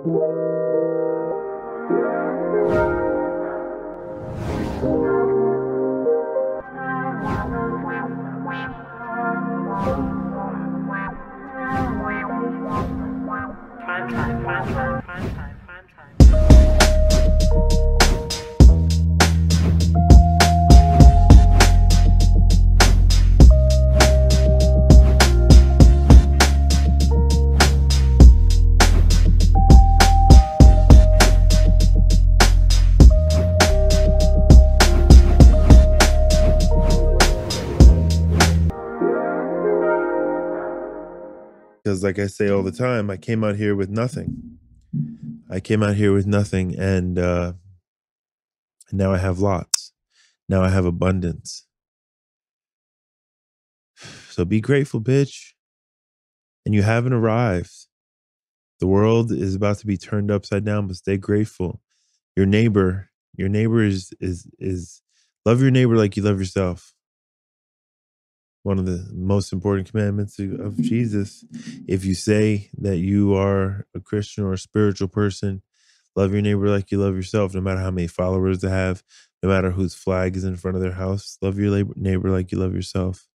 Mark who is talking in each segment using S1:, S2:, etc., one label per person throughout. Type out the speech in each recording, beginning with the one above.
S1: Because like I say all the time, I came out here with nothing. I came out here with nothing, and now I have lots. Now I have abundance. So be grateful, bitch. And you haven't arrived. The world is about to be turned upside down, but stay grateful. Your neighbor is love your neighbor like you love yourself. One of the most important commandments of Jesus. If you say that you are a Christian or a spiritual person, love your neighbor like you love yourself, no matter how many followers they have, no matter whose flag is in front of their house. Love your neighbor like you love yourself.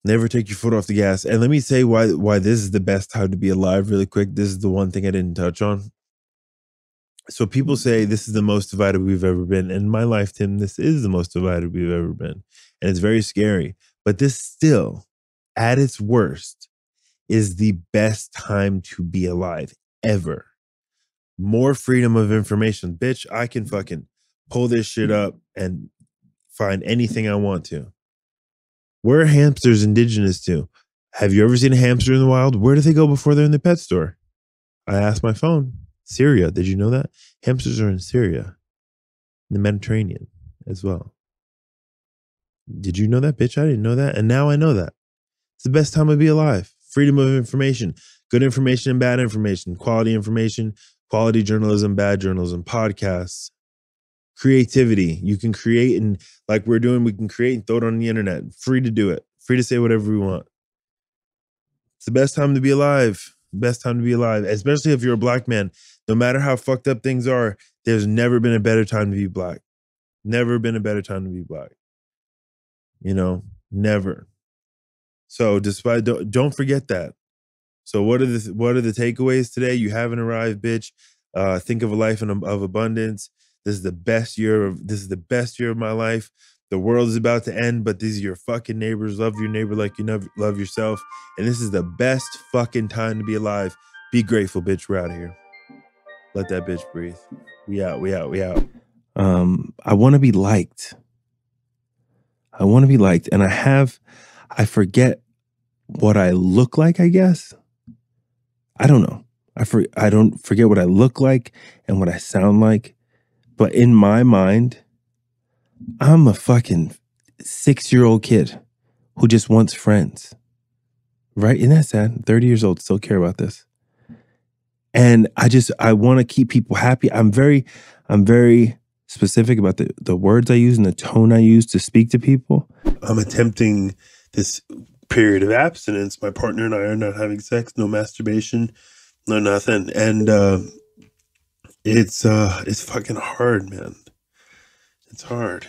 S1: Never take your foot off the gas. And let me say why this is the best time to be alive really quick. This is the one thing I didn't touch on. So people say this is the most divided we've ever been. In my life, Tim, this is the most divided we've ever been. And it's very scary. But this still, at its worst, is the best time to be alive ever. More freedom of information. Bitch, I can fucking pull this shit up and find anything I want to. Where are hamsters indigenous to? Have you ever seen a hamster in the wild? Where do they go before they're in the pet store? I asked my phone. Syria. Did you know that? Hamsters are in Syria, in the Mediterranean as well. Did you know that, bitch? I didn't know that. And now I know that. It's the best time to be alive. Freedom of information. Good information and bad information. Quality information, quality journalism, bad journalism, podcasts. Creativity. You can create, and like we're doing, we can create and throw it on the internet. Free to do it. Free to say whatever we want. It's the best time to be alive. Best time to be alive, especially if you're a black man. No matter how fucked up things are, there's never been a better time to be black. Never been a better time to be black. You know, never. So despite, don't forget that. So what are the takeaways today? You haven't arrived, bitch. Think of a life of abundance. This is the best year of my life. The world is about to end, but these are your fucking neighbors. Love your neighbor like you love yourself. And this is the best fucking time to be alive. Be grateful, bitch. We're out of here. Let that bitch breathe. We out. I want to be liked. And I forget what I look like, I guess. I don't know. I don't forget what I look like and what I sound like. But in my mind, I'm a fucking 6-year-old kid who just wants friends. Right? Isn't that sad? 30 years old, still care about this. And I want to keep people happy. I'm very specific about the words I use and the tone I use to speak to people. I'm attempting this period of abstinence. My partner and I are not having sex, no masturbation, no nothing. And it's fucking hard, man. It's hard.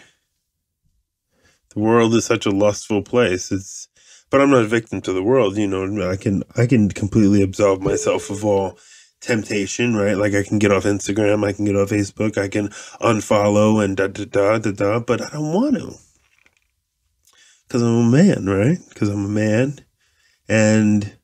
S1: The world is such a lustful place. But I'm not a victim to the world, you know. I can completely absolve myself of all temptation, right? Like I can get off Instagram, I can get off Facebook, I can unfollow and but I don't want to. Because I'm a man, right? Because I'm a man. And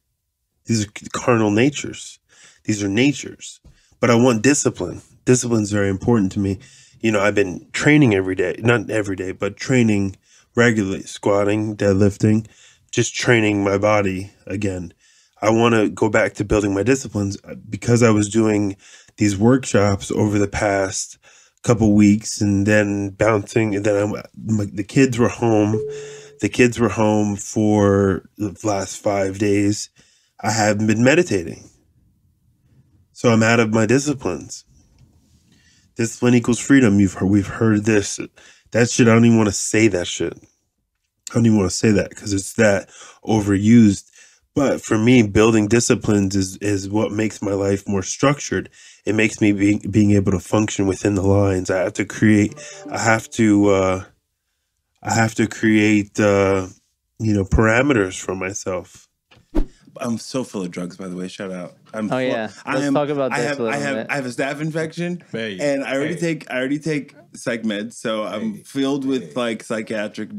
S1: these are carnal natures. These are natures. But I want discipline. Discipline's very important to me. You know, I've been training every day. Not every day, but training regularly. Squatting, deadlifting. Just training my body again. I want to go back to building my disciplines because I was doing these workshops over the past couple weeks and then bouncing. And then the kids were home. The kids were home for the last 5 days. I haven't been meditating. So I'm out of my disciplines. Discipline equals freedom. We've heard this. That shit, I don't even want to say that shit. I don't even want to say that because it's that overused. But for me, building disciplines is what makes my life more structured. It makes me being able to function within the lines. I have to create. I have to. I have to create. Parameters for myself.
S2: I'm so full of drugs, by the way. Shout out. I'm
S3: Oh yeah, let's talk about this a little bit.
S2: I have a staph infection, and I already take psych meds, so I'm filled with like psychiatric.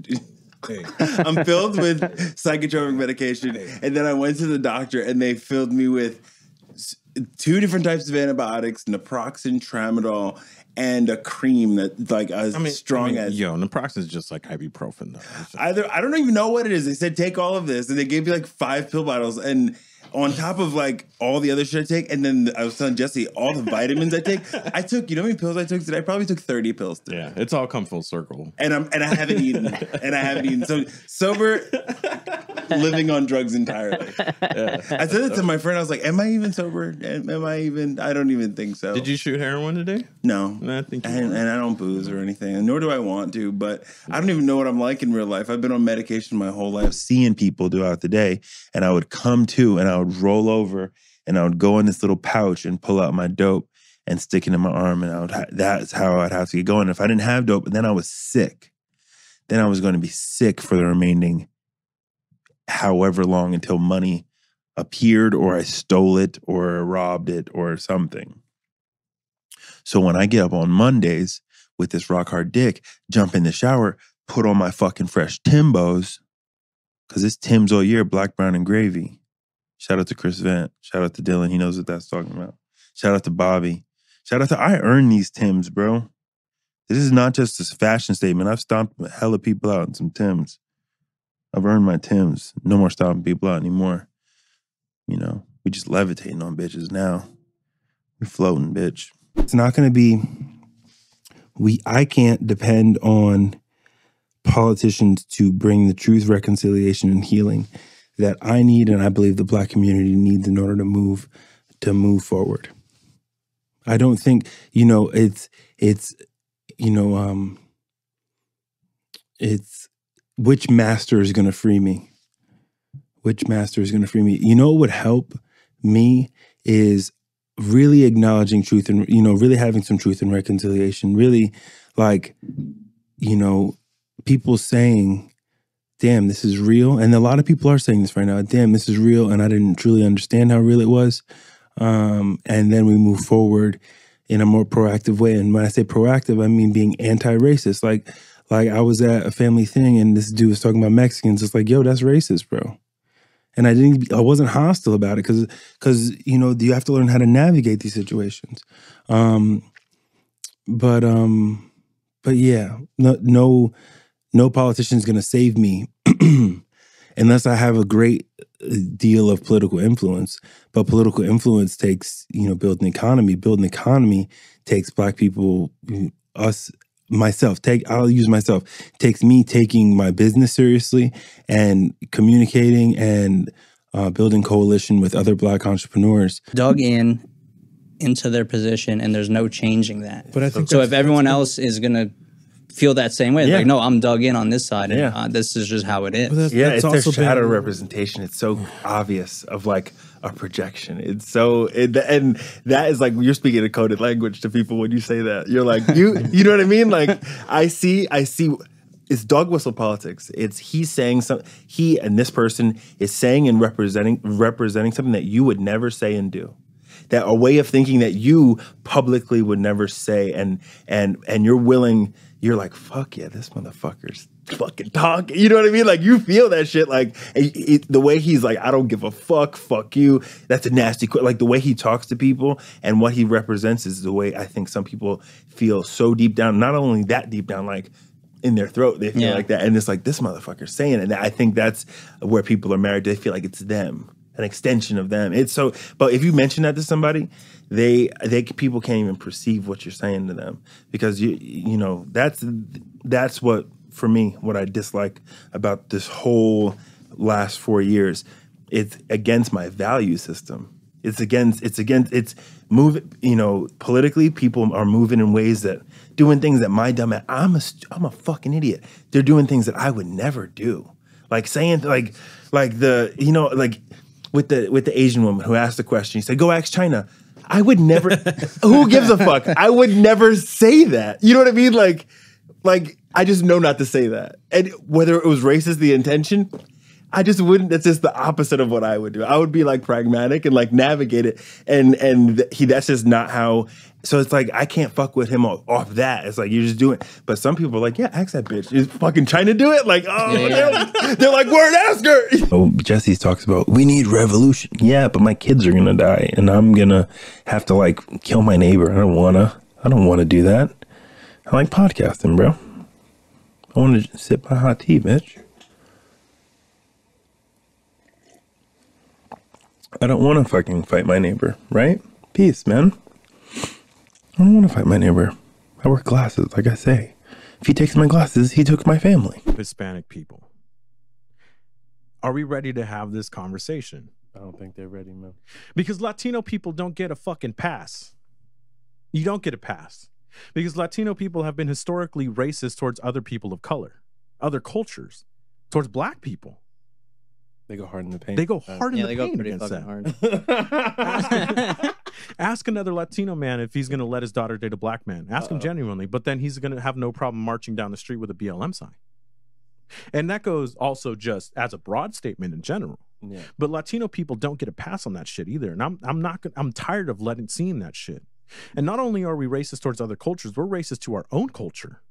S2: I'm filled with psychotropic medication, and then I went to the doctor, and they filled me with 2 different types of antibiotics: naproxen, tramadol, and a cream that like strong as.
S4: Yo, naproxen is just like ibuprofen, though.
S2: I don't even know what it is. They said take all of this, and they gave me like 5 pill bottles, and on top of like all the other shit I take, and then I was telling Jesse all the vitamins I take. I took, you know how many pills I took today? I probably took 30 pills today.
S4: Yeah, it's all come full circle.
S2: And I haven't eaten. So sober, living on drugs entirely. Yeah. I said it to my friend. I was like, "Am I even sober? Am I even? I don't even think so."
S4: Did you shoot heroin today?
S2: No,
S4: I think
S2: and I don't booze or anything, and nor do I want to. But I don't even know what I'm like in real life. I've been on medication my whole life, seeing people throughout the day, and I would come to, and I would roll over, and I would go in this little pouch and pull out my dope and stick it in my arm, and that's how I'd have to get going. If I didn't have dope, then I was sick. Then I was going to be sick for the remaining however long until money appeared or I stole it or robbed it or something. So when I get up on Mondays with this rock hard dick, jump in the shower, put on my fucking fresh Timbos, because it's Tim's all year, black, brown, and gravy. Shout out to Chris Vant. Shout out to Dylan. He knows what that's talking about. Shout out to Bobby. Shout out to I earned these Tims, bro. This is not just a fashion statement. I've stomped hella people out in some Tims. I've earned my Tims. No more stomping people out anymore. You know, we just levitating on bitches now. We're floating, bitch. It's not going to be, I can't depend on politicians to bring the truth, reconciliation, and healing that I need and I believe the Black community needs in order to move forward. I don't think, it's which master is going to free me? Which master is going to free me? You know what would help me is really acknowledging truth and, really having some truth and reconciliation. Really, people saying, damn, this is real. And a lot of people are saying this right now. Damn, this is real. And I didn't truly understand how real it was. And then we move forward in a more proactive way. And when I say proactive, I mean being anti-racist. Like I was at a family thing and this dude was talking about Mexicans. It's like, yo, that's racist, bro. And I wasn't hostile about it because you have to learn how to navigate these situations. But yeah, no politician's gonna save me unless I have a great deal of political influence. But political influence takes, building an economy. Building an economy takes Black people, I'll use myself. It takes me taking my business seriously and communicating and building coalition with other Black entrepreneurs.
S3: Dug into their position, and there's no changing that.
S2: But I think
S3: so. If everyone else is gonna feel that same way, like, no, I'm dug in on this side, and this is just how it is.
S2: Well, that's it's their shadow representation. It's so obvious of like a projection. It's so, and that is like, you're speaking a coded language to people when you say that. You're like, you know what I mean? Like, I see. It's dog whistle politics. It's he's saying something. He and this person is saying and representing something that you would never say and do. That a way of thinking that you publicly would never say, and you're willing. You're like, fuck yeah, this motherfucker's fucking talking. You know what I mean? Like, you feel that shit. Like, the way he's like, I don't give a fuck you. That's a nasty, like, the way he talks to people and what he represents is the way I think some people feel so deep down. Not only that deep down, like, in their throat, they feel like that. And it's like, this motherfucker's saying it. And I think that's where people are married. They feel like it's them, an extension of them. It's so, but if you mention that to somebody, people can't even perceive what you're saying to them because that's what, for me, what I dislike about this whole last 4 years. It's against my value system. It's politically people are moving in ways that doing things that my dumb ass, I'm a fucking idiot. They're doing things that I would never do. Like saying like with the Asian woman who asked the question. He said, "Go ask China." I would never. Who gives a fuck? I would never say that. You know what I mean? Like I just know not to say that. And whether it was racist, the intention, I just wouldn't. That's just the opposite of what I would do. I would be like pragmatic and like navigate it. And that's just not how. So it's like I can't fuck with him off that. It's like you just do it. But some people are like, yeah, ask that bitch. Is fucking trying to do it? Like, they're like, word, ask her. Oh, Jesse talks about we need revolution. Yeah, but my kids are gonna die, and I'm gonna have to like kill my neighbor. I don't wanna do that. I like podcasting, bro. I want to sip my hot tea, bitch. I don't want to fucking fight my neighbor, right? Peace, man. I don't want to fight my neighbor. I wear glasses, like I say. If he takes my glasses, he took my family.
S5: Hispanic people. Are we ready to have this conversation?
S1: I don't think they're ready, man.
S5: Because Latino people don't get a fucking pass. You don't get a pass. Because Latino people have been historically racist towards other people of color, other cultures, towards black people.
S1: They go hard in the paint.
S5: They go hard in the
S3: paint.
S5: Yeah,
S3: they go pretty
S5: fucking hard. Ask another Latino man if he's going to let his daughter date a black man. Ask him genuinely, but then he's going to have no problem marching down the street with a BLM sign. And that goes also just as a broad statement in general. Yeah. But Latino people don't get a pass on that shit either. And I'm tired of seeing that shit. And not only are we racist towards other cultures, we're racist to our own culture.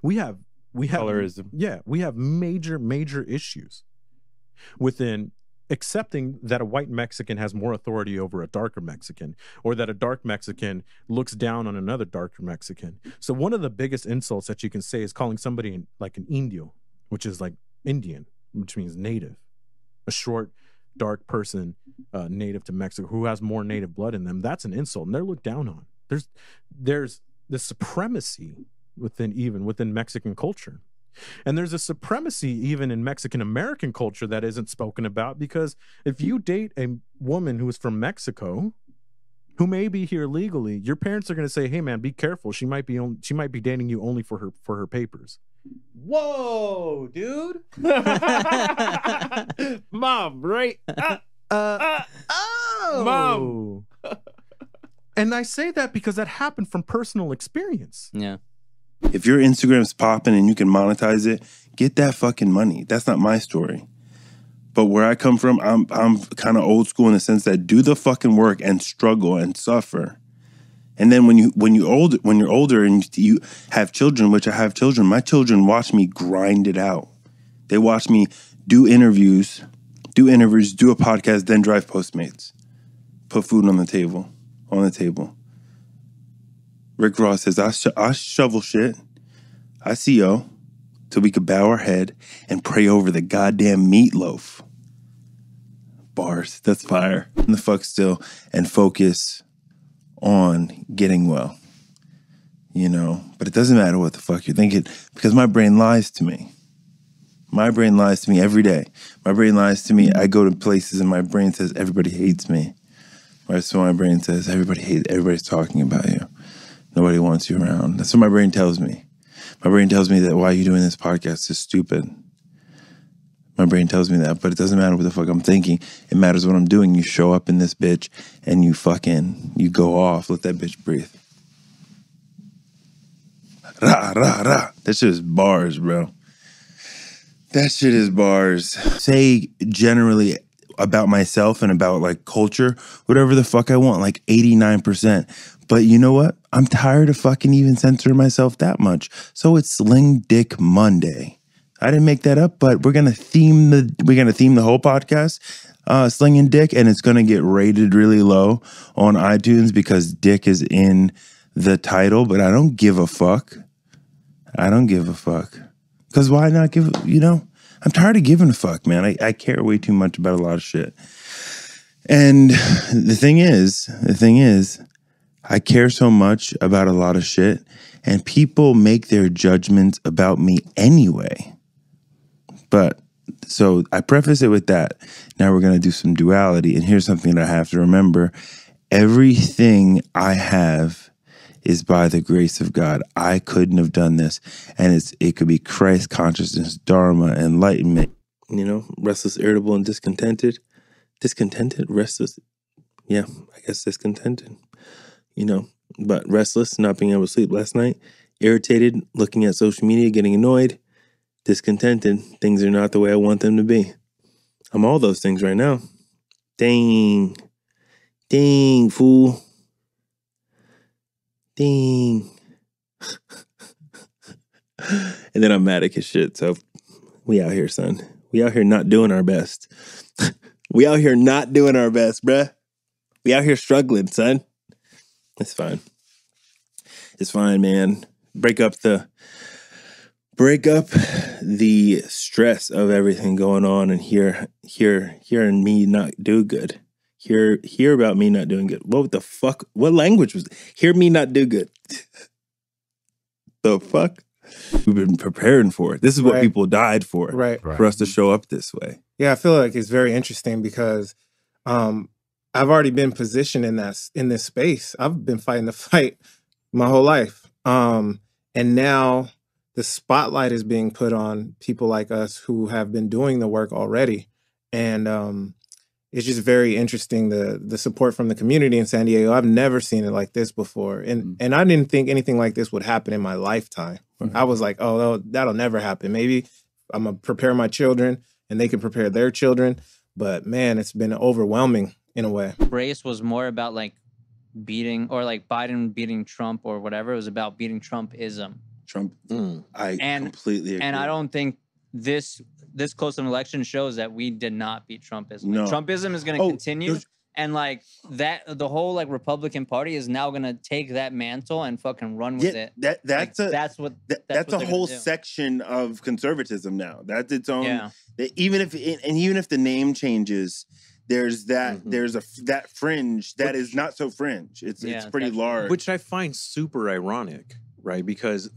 S5: We have
S1: colorism.
S5: Yeah, we have major issues within accepting that a white Mexican has more authority over a darker Mexican, or that a dark Mexican looks down on another darker Mexican. So one of the biggest insults that you can say is calling somebody like an indio, which is like Indian, which means native, a short, dark person native to Mexico who has more native blood in them. That's an insult, and they're looked down on. There's the supremacy within Mexican culture. And there's a supremacy even in Mexican American culture that isn't spoken about, because if you date a woman who is from Mexico, who may be here legally, your parents are going to say, "Hey man, be careful. She might be dating you only for her papers."
S1: Whoa, dude. Mom, right?
S5: Mom. And I say that because that happened from personal experience.
S3: Yeah.
S2: If your Instagram's popping and you can monetize it, get that fucking money. That's not my story. But where I come from, I'm kind of old school in the sense that do the fucking work and struggle and suffer. And then when you're older and you have children, which I have children, my children watch me grind it out. They watch me do interviews, do a podcast, then drive Postmates, put food on the table. Rick Ross says, I shovel shit, I CO, till we could bow our head and pray over the goddamn meatloaf. Bars, that's fire. And the fuck still, and focus on getting well. You know, but it doesn't matter what the fuck you're thinking, because my brain lies to me. My brain lies to me every day. My brain lies to me. I go to places and my brain says, everybody hates me. Right? So my brain says, everybody's talking about you. Nobody wants you around. That's what my brain tells me. My brain tells me that why you're doing this podcast is stupid. My brain tells me that, but it doesn't matter what the fuck I'm thinking. It matters what I'm doing. You show up in this bitch and you go off. Let that bitch breathe. Rah, rah, rah. That shit is bars, bro. That shit is bars. Say generally about myself and about like culture, whatever the fuck I want, like 89%. But you know what? I'm tired of fucking even censoring myself that much. So it's Sling Dick Monday. I didn't make that up, but we're gonna theme the whole podcast slinging dick, and it's gonna get rated really low on iTunes because dick is in the title. But I don't give a fuck. Because why not give? I'm tired of giving a fuck, man. I care way too much about a lot of shit. And the thing is, I care so much about a lot of shit, and people make their judgments about me anyway. But so I preface it with that. Now we're going to do some duality. And here's something that I have to remember. Everything I have is by the grace of God. I couldn't have done this. And it could be Christ consciousness, Dharma, enlightenment. Restless, irritable, and discontented. discontented, restless. Yeah, I guess discontented, you know, but restless, not being able to sleep last night, irritated, looking at social media, getting annoyed, discontented. Things are not the way I want them to be. I'm all those things right now. Dang. Dang, fool. Dang. And then I'm mad at his shit. So we out here, son. We out here not doing our best. We out here not doing our best, bruh. We out here struggling, son. It's fine. It's fine, man. Break up the stress of everything going on and hearing me not do good. Hear about me not doing good. What the fuck? What language was it? Hear me not do good. The fuck? We've been preparing for it. This is what people died for.
S6: Right.
S2: For us to show up this way.
S6: Yeah, I feel like it's very interesting because I've already been positioned in this space. I've been fighting the fight my whole life. And now the spotlight is being put on people like us who have been doing the work already. And it's just very interesting, the support from the community in San Diego. I've never seen it like this before. And I didn't think anything like this would happen in my lifetime. I was like, oh, that'll never happen. Maybe I'm going to prepare my children and they can prepare their children. But man, it's been overwhelming in a way.
S3: Race was more about like beating, or like Biden beating Trump or whatever. It was about beating Trumpism.
S2: Trump. I completely agree.
S3: And I don't think this close an election shows that we did not beat Trumpism.
S2: No.
S3: Like, Trumpism is going to continue. And like that, the whole like Republican Party is now going to take that mantle and fucking run with it.
S2: That's
S3: what
S2: a whole section of conservatism now. That's its own.
S3: Yeah.
S2: Even if the name changes, there's that that fringe that is not so fringe. It's pretty large.
S5: Which I find super ironic, right? Because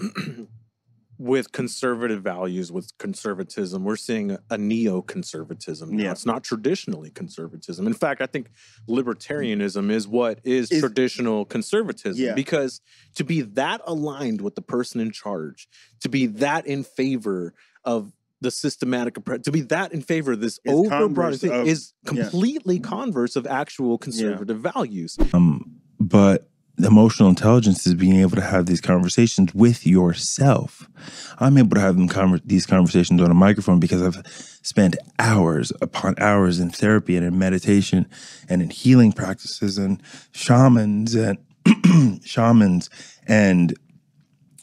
S5: with conservative values, with conservatism, we're seeing a neo-conservatism. Now. It's not traditionally conservatism. In fact, I think libertarianism is what is traditional conservatism. Yeah. Because to be that aligned with the person in charge, to be that in favor of the systematic approach, to be that in favor of this overbroad thing is completely converse of actual conservative values.
S2: But emotional intelligence is being able to have these conversations with yourself. I'm able to have these conversations on a microphone because I've spent hours upon hours in therapy and in meditation and in healing practices and shamans and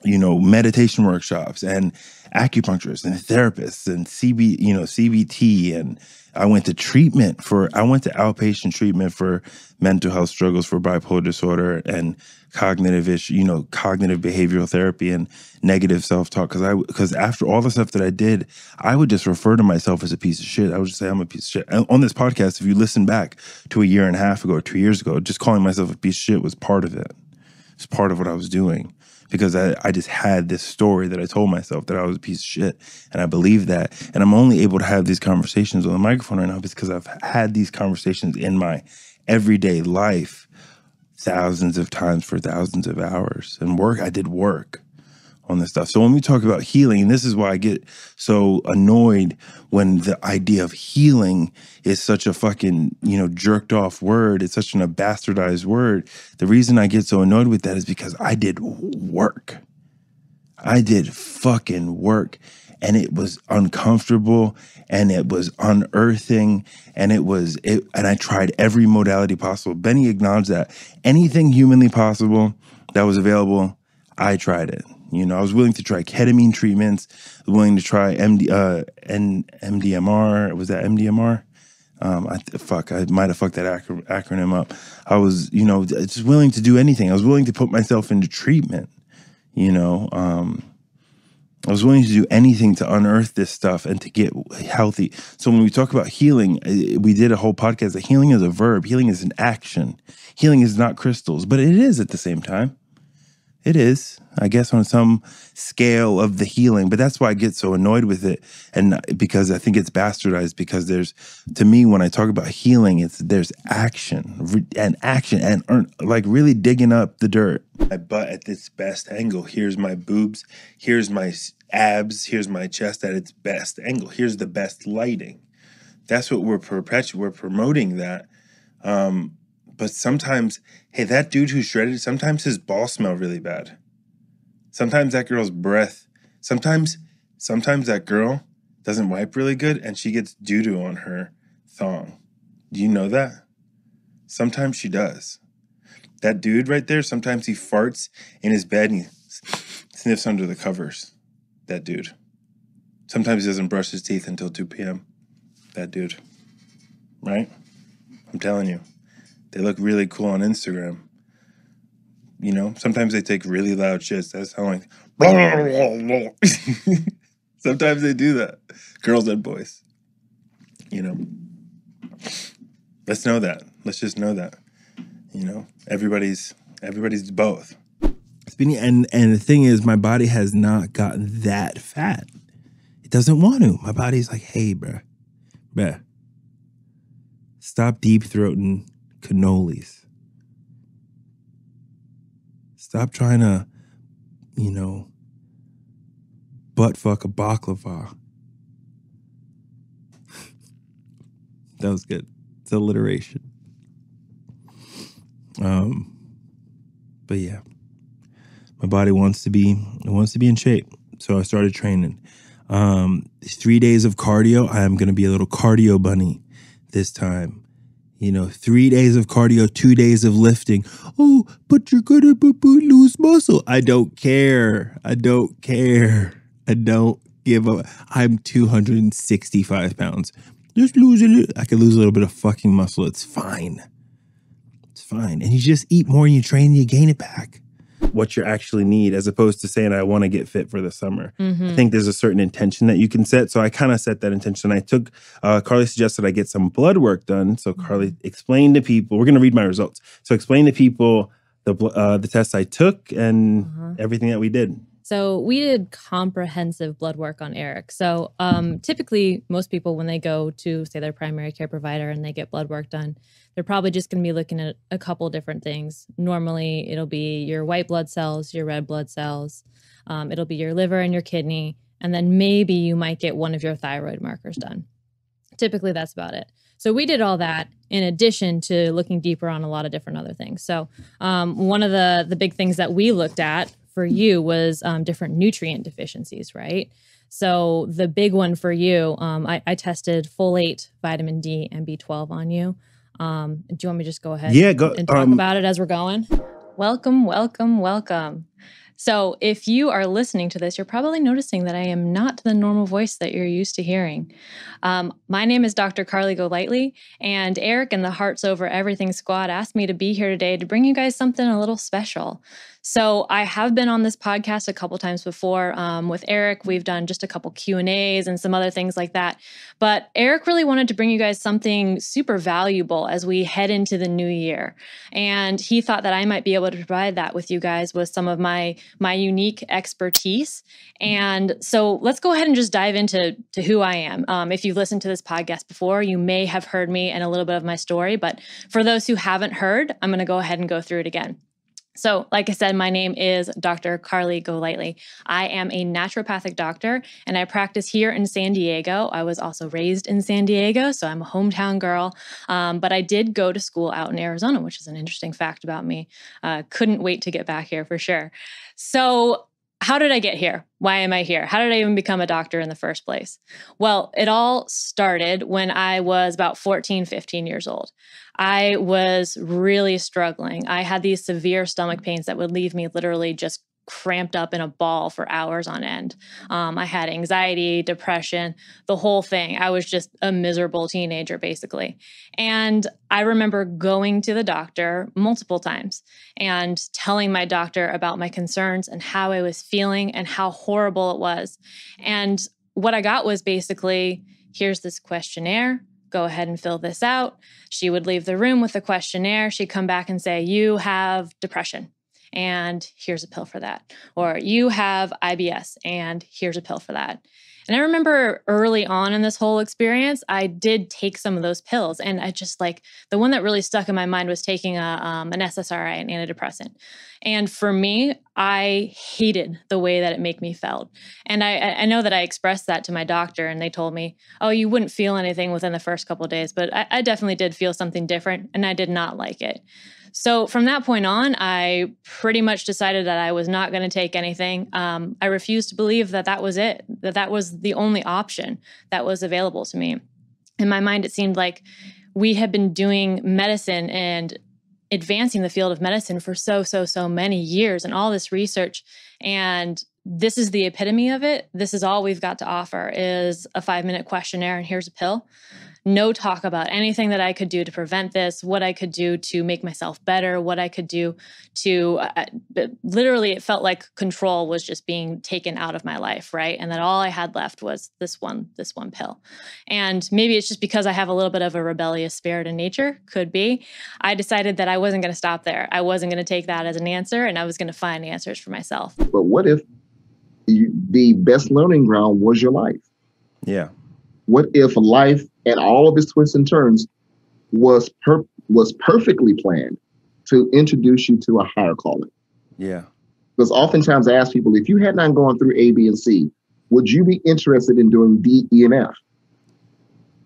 S2: meditation workshops and acupuncturists and therapists and CBT, and I went to outpatient treatment for mental health struggles for bipolar disorder and cognitive behavioral therapy and negative self-talk. Because after all the stuff that I did, I would just refer to myself as a piece of shit. I would just say I'm a piece of shit. And on this podcast, if you listen back to a year and a half ago or 2 years ago, just calling myself a piece of shit was part of it. It's part of what I was doing. Because I just had this story that I told myself that I was a piece of shit. And I believe that. And I'm only able to have these conversations on the microphone right now because I've had these conversations in my everyday life thousands of times for thousands of hours. And I did work on this stuff. So when we talk about healing, and this is why I get so annoyed when the idea of healing is such a fucking, jerked off word. It's such a bastardized word. The reason I get so annoyed with that is because I did work. I did fucking work. And it was uncomfortable and it was unearthing and and I tried every modality possible. Benny acknowledged that. Anything humanly possible that was available, I tried it. I was willing to try ketamine treatments, willing to try MDMR. Was that MDMR? I might have fucked that acronym up. I was, just willing to do anything. I was willing to put myself into treatment, I was willing to do anything to unearth this stuff and to get healthy. So when we talk about healing, we did a whole podcast that healing is a verb. Healing is an action. Healing is not crystals, but it is at the same time. It is, I guess, on some scale of the healing, but that's why I get so annoyed with it, and because I think it's bastardized. Because to me, when I talk about healing, there's action and like really digging up the dirt. My butt at its best angle. Here's my boobs. Here's my abs. Here's my chest at its best angle. Here's the best lighting. That's what we're we're promoting that. But sometimes, hey, that dude who's shredded, sometimes his balls smell really bad. Sometimes that girl's breath, sometimes that girl doesn't wipe really good and she gets doo-doo on her thong. Do you know that? Sometimes she does. That dude right there, sometimes he farts in his bed and he sniffs under the covers. That dude. Sometimes he doesn't brush his teeth until 2 p.m. That dude. Right? I'm telling you. They look really cool on Instagram. You know, sometimes they take really loud shits. That's how like sometimes they do that. Girls and boys. You know. Let's know that. Let's just know that. You know, everybody's both. And the thing is, my body has not gotten that fat. It doesn't want to. My body's like, hey, bruh, stop deep throating cannolis. Stop trying to, you know, butt fuck a baklava. That was good. It's alliteration. But yeah, my body wants to be in shape. So I started training. 3 days of cardio. I am going to be a little cardio bunny this time. You know, 3 days of cardio, 2 days of lifting. Oh, but you're going to lose muscle. I don't care. I don't give a. I'm 265 pounds. Just lose I could lose a little bit of fucking muscle. It's fine. It's fine. And you just eat more and you train and you gain it back. What you actually need, as opposed to saying, I want to get fit for the summer. I think there's a certain intention that you can set. So I kind of set that intention. I took, Carly suggested I get some blood work done. So Carly explained to people, we're going to read my results. So explain to people the tests I took and everything that we did.
S7: So we did comprehensive blood work on Eric. So typically most people, when they go to, say, their primary care provider and they get blood work done, they're probably just going to be looking at a couple different things. Normally, it'll be your white blood cells, your red blood cells. It'll be your liver and your kidney. And then maybe you might get one of your thyroid markers done. Typically, that's about it. So we did all that in addition to looking deeper on a lot of different other things. So one of the big things that we looked at for you was different nutrient deficiencies, right? So the big one for you, I tested folate, vitamin D, and B12 on you. Do you want me to just go ahead and talk about it as we're going? Welcome, welcome, welcome. So if you are listening to this, you're probably noticing that I am not the normal voice that you're used to hearing. My name is Dr. Carly Golightly, and Eric and the Hearts Over Everything squad asked me to be here today to bring you guys something a little special. So I have been on this podcast a couple times before. With Eric, we've done just a couple Q&As and some other things like that. But Eric really wanted to bring you guys something super valuable as we head into the new year. And he thought that I might be able to provide that with you guys with some of my unique expertise. And so let's go ahead and just dive into who I am. If you've listened to this podcast before, you may have heard me and a little bit of my story. But for those who haven't heard, I'm going to go ahead and go through it again. So, like I said, my name is Dr. Carly Golightly. I am a naturopathic doctor, and I practice here in San Diego. I was also raised in San Diego, so I'm a hometown girl. But I did go to school out in Arizona, which is an interesting fact about me. Couldn't wait to get back here for sure. So, how did I get here? Why am I here? How did I even become a doctor in the first place? Well, it all started when I was about 14, 15 years old. I was really struggling. I had these severe stomach pains that would leave me literally just cramped up in a ball for hours on end. I had anxiety, depression, the whole thing. I was just a miserable teenager, basically. And I remember going to the doctor multiple times and telling my doctor about my concerns and how I was feeling and how horrible it was. And what I got was basically, here's this questionnaire. Go ahead and fill this out. She would leave the room with the questionnaire. She'd come back and say, you have depression. And here's a pill for that. Or you have IBS, and here's a pill for that. And I remember early on in this whole experience, I did take some of those pills. And I just like, the one that really stuck in my mind was taking an SSRI, an antidepressant. And for me, I hated the way that it made me felt. And I know that I expressed that to my doctor, and they told me, oh, you wouldn't feel anything within the first couple of days. But I definitely did feel something different, and I did not like it. So from that point on, I pretty much decided that I was not going to take anything. I refused to believe that that was it, that that was the only option that was available to me. In my mind, it seemed like we had been doing medicine and advancing the field of medicine for so many years, and all this research. And this is the epitome of it. This is all we've got to offer is a 5-minute questionnaire, and here's a pill. No talk about anything that I could do to prevent this, what I could do to make myself better, what I could do to literally, it felt like control was just being taken out of my life, right? And that all I had left was this one pill. And maybe it's just because I have a little bit of a rebellious spirit in nature, could be. I decided that I wasn't going to stop there. I wasn't going to take that as an answer, and I was going to find answers for myself.
S8: But what if the best learning ground was your life?
S2: Yeah.
S8: What if life and all of its twists and turns was perfectly planned to introduce you to a higher calling?
S2: Yeah.
S8: Because oftentimes I ask people, if you had not gone through A, B, and C, would you be interested in doing D, E, and F?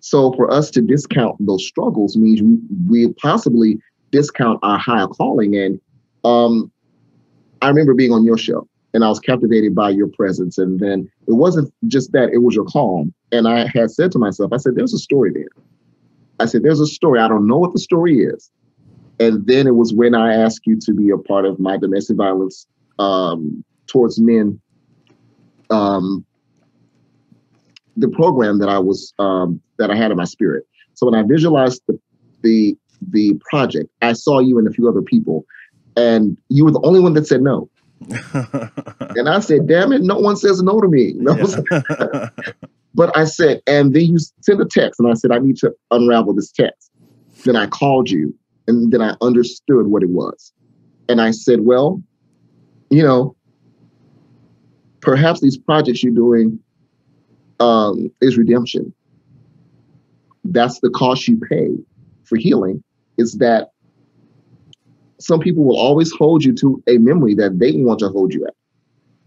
S8: So for us to discount those struggles means we possibly discount our higher calling. And I remember being on your show, and I was captivated by your presence. And then it wasn't just that, it was your calm. And I had said to myself, I said, there's a story there. I said, there's a story. I don't know what the story is. And then it was when I asked you to be a part of my domestic violence towards men, the program that I was, that I had in my spirit. So when I visualized the project, I saw you and a few other people, and you were the only one that said no. And I said, damn it, no one says no to me. No. Yeah. But I said, and then you sent a text, and I said, I need to unravel this text. Then I called you, and then I understood what it was. And I said, well, you know, perhaps these projects you're doing is redemption. That's the cost you pay for healing, is that some people will always hold you to a memory that they want to hold you at.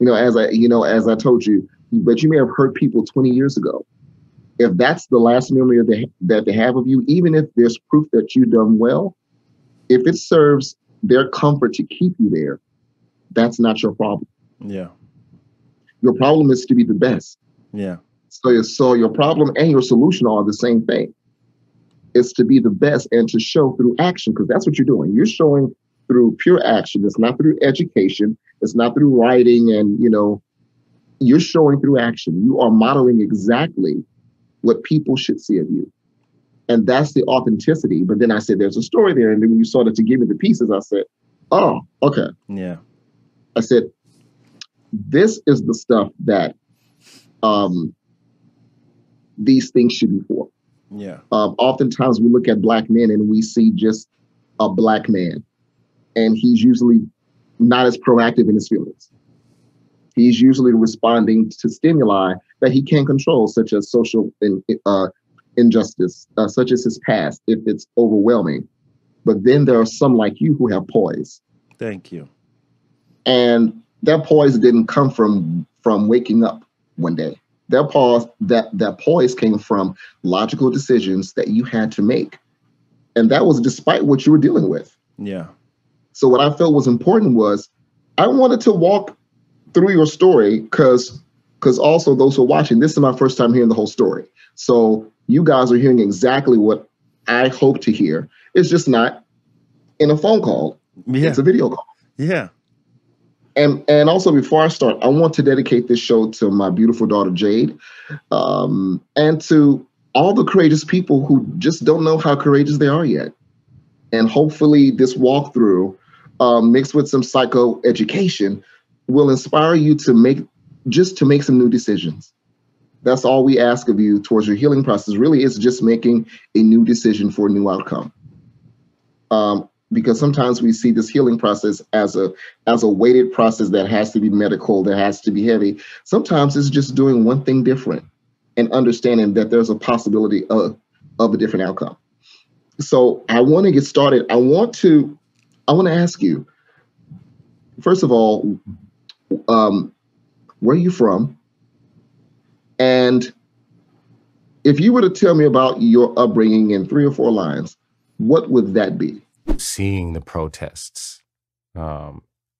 S8: As I told you, but you may have hurt people 20 years ago. If that's the last memory that they have of you, even if there's proof that you've done well, if it serves their comfort to keep you there, that's not your problem.
S2: Yeah.
S8: Your problem is to be the best.
S2: Yeah.
S8: So your problem and your solution are the same thing. It's to be the best and to show through action, because that's what you're doing. You're showing through pure action. It's not through education. It's not through writing. And, you're showing through action. You are modeling exactly what people should see of you. And that's the authenticity. But then I said, there's a story there. And then when you started to give me the pieces, I said, oh, okay.
S2: Yeah.
S8: I said, this is the stuff that these things should be for.
S2: Yeah.
S8: Oftentimes we look at Black men and we see just a Black man, and he's usually not as proactive in his feelings. He's usually responding to stimuli that he can't control, such as social injustice, such as his past, if it's overwhelming. But then there are some like you who have poise.
S2: Thank you.
S8: And that poise didn't come from waking up one day. That poise came from logical decisions that you had to make. And that was despite what you were dealing with.
S2: Yeah.
S8: So what I felt was important was I wanted to walk through your story because also those who are watching, this is my first time hearing the whole story. So you guys are hearing exactly what I hope to hear. It's just not in a phone call. Yeah. It's a video call.
S2: Yeah.
S8: And also, before I start, I want to dedicate this show to my beautiful daughter, Jade, and to all the courageous people who just don't know how courageous they are yet. And hopefully this walkthrough, mixed with some psychoeducation, will inspire you to make some new decisions. That's all we ask of you towards your healing process. Really, is just making a new decision for a new outcome. because sometimes we see this healing process as a weighted process that has to be medical, that has to be heavy. Sometimes it's just doing one thing different and understanding that there's a possibility of a different outcome. So I want to get started. I want to ask you, first of all, where are you from? And if you were to tell me about your upbringing in 3 or 4 lines, what would that be?
S9: Seeing the protests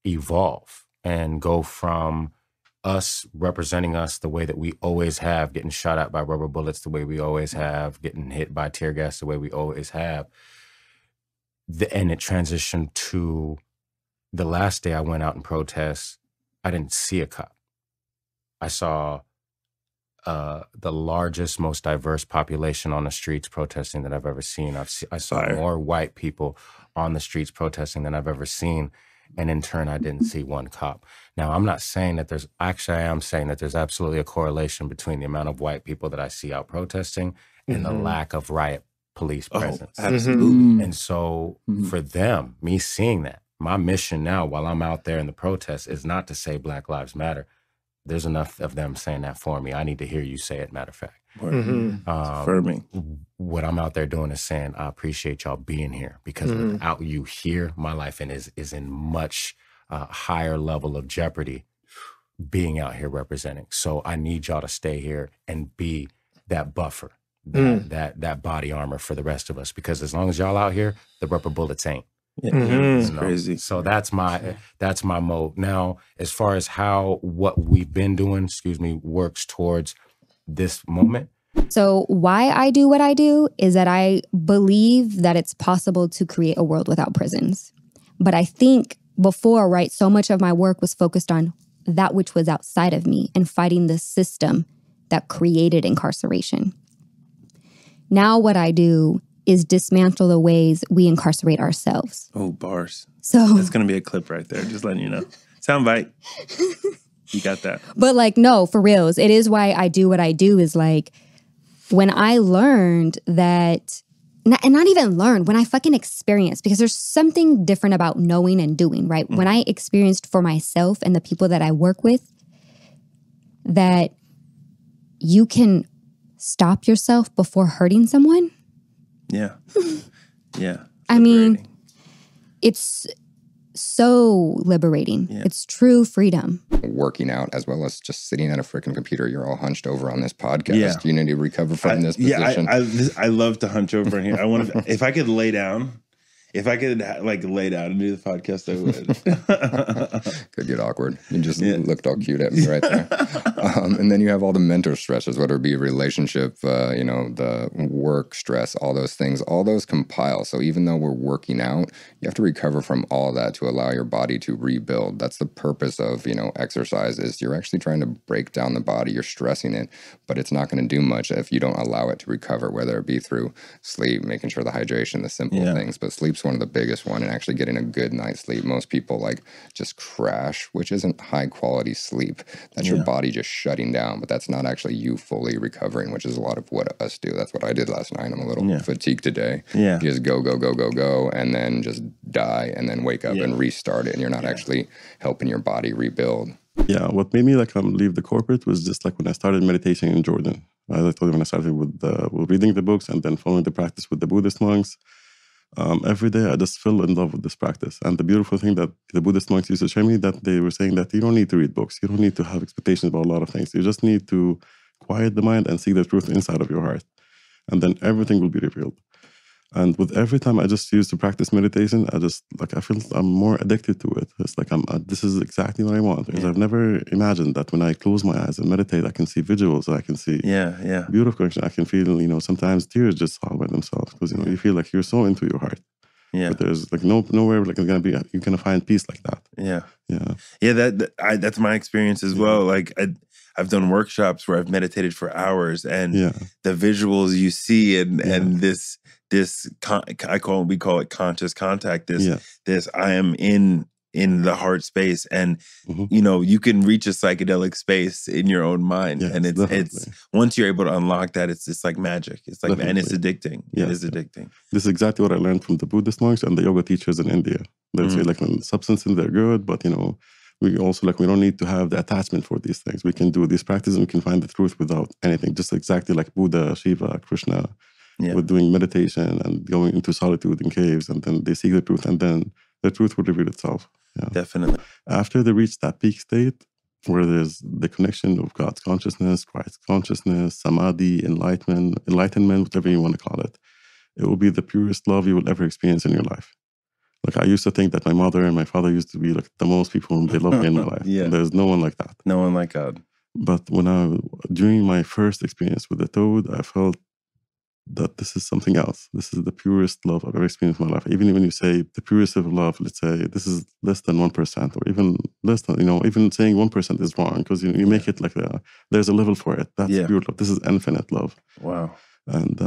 S9: evolve and go from us representing us the way that we always have, getting shot at by rubber bullets the way we always have, getting hit by tear gas the way we always have. And it transitioned to the last day I went out and protest, I didn't see a cop. I saw the largest, most diverse population on the streets protesting that I've ever seen. I saw more white people on the streets protesting than I've ever seen. And in turn, I didn't see one cop. Now, I'm not saying that I am saying that there's absolutely a correlation between the amount of white people that I see out protesting and the lack of riot police presence.
S2: Absolutely.
S9: And so for them, me seeing that, my mission now while I'm out there in the protest is not to say Black Lives Matter. There's enough of them saying that for me. I need to hear you say it, matter of fact.
S2: Affirming.
S9: What I'm out there doing is saying, I appreciate y'all being here, because without you here, my life is in much higher level of jeopardy being out here representing. So I need y'all to stay here and be that buffer, that body armor for the rest of us, because as long as y'all out here, the rubber bullets ain't.
S2: It's crazy.
S9: So that's my mode. Now, as far as how what we've been doing, works towards this moment.
S10: So why I do what I do is that I believe that it's possible to create a world without prisons. But I think before, right, so much of my work was focused on that which was outside of me and fighting the system that created incarceration. Now what I do is dismantle the ways we incarcerate ourselves.
S2: Oh, bars.
S10: So
S2: that's going to be a clip right there. Just letting you know. Soundbite. You got that.
S10: But like, no, for reals. It is why I do what I do is like, when I learned that, and not even learned, when I fucking experienced, because there's something different about knowing and doing, right? When I experienced for myself and the people that I work with, that you can stop yourself before hurting someone.
S2: Yeah. Yeah.
S10: I mean, it's so liberating. Yeah. It's true freedom.
S11: Working out as well as just sitting at a freaking computer. You're all hunched over on this podcast. Yeah. You need to recover from this position.
S2: I love to hunch over in here. I want to, if I could lay down. If I could like lay down and do the podcast, I would.
S11: Could get awkward. You just looked all cute at me right there. And then you have all the mental stresses, whether it be a relationship, the work stress, all those things, all those compile. So even though we're working out, you have to recover from all that to allow your body to rebuild. That's the purpose of, exercise is you're actually trying to break down the body. You're stressing it, but it's not going to do much if you don't allow it to recover, whether it be through sleep, making sure the hydration, the simple things. But sleep's one of the biggest one, and actually getting a good night's sleep. Most people just crash, which isn't high quality sleep. That's your body just shutting down, but that's not actually you fully recovering, which is a lot of what us do. That's what I did last night. I'm a little fatigued today. Yeah. You just go, and then just die, and then wake up and restart it, and you're not actually helping your body rebuild.
S12: Yeah, what made me leave the corporate was just when I started meditating in Jordan. I told you when I started with reading the books and then following the practice with the Buddhist monks. Every day I just fell in love with this practice. And the beautiful thing that the Buddhist monks used to show me, that they were saying that you don't need to read books. You don't need to have expectations about a lot of things. You just need to quiet the mind and see the truth inside of your heart. And then everything will be revealed. And with every time I just used to practice meditation, I feel I'm more addicted to it. It's this is exactly what I want. Because I've never imagined that when I close my eyes and meditate, I can see visuals, I can see beautiful connection. I can feel, sometimes tears just fall by themselves. Because, you feel like you're so into your heart. Yeah. But there's nowhere it's gonna be, you're gonna find peace like that. Yeah. Yeah.
S2: Yeah, that's my experience as well. I've done workshops where I've meditated for hours, and the visuals you see and we call it conscious contact. This I am in in the heart space, and you know, you can reach a psychedelic space in your own mind.
S12: Yes,
S2: And it's once you're able to unlock that, it's just like magic. It's like, and it's addicting. It is addicting.
S12: This is exactly what I learned from the Buddhist monks and the yoga teachers in India. They say like when substances, they're good, but you know, we also like, we don't need to have the attachment for these things. We can do these practices and we can find the truth without anything. Just exactly like Buddha, Shiva, Krishna, with doing meditation and going into solitude in caves, and then they seek the truth, and then the truth will reveal itself. Yeah.
S2: Definitely.
S12: After they reach that peak state where there's the connection of God's consciousness, Christ's consciousness, samadhi, enlightenment, whatever you want to call it, it will be the purest love you will ever experience in your life. Like, I used to think that my mother and my father used to be like the most people whom they loved me in my life. There's no one like that.
S2: No one like God.
S12: But during my first experience with the toad, I felt that this is something else. This is the purest love I've ever experienced in my life. Even when you say the purest of love, let's say this is less than 1%, or even less than, you know, even saying 1% is wrong, because you make it like there's a level for it. That's pure love. This is infinite love.
S2: Wow.
S12: And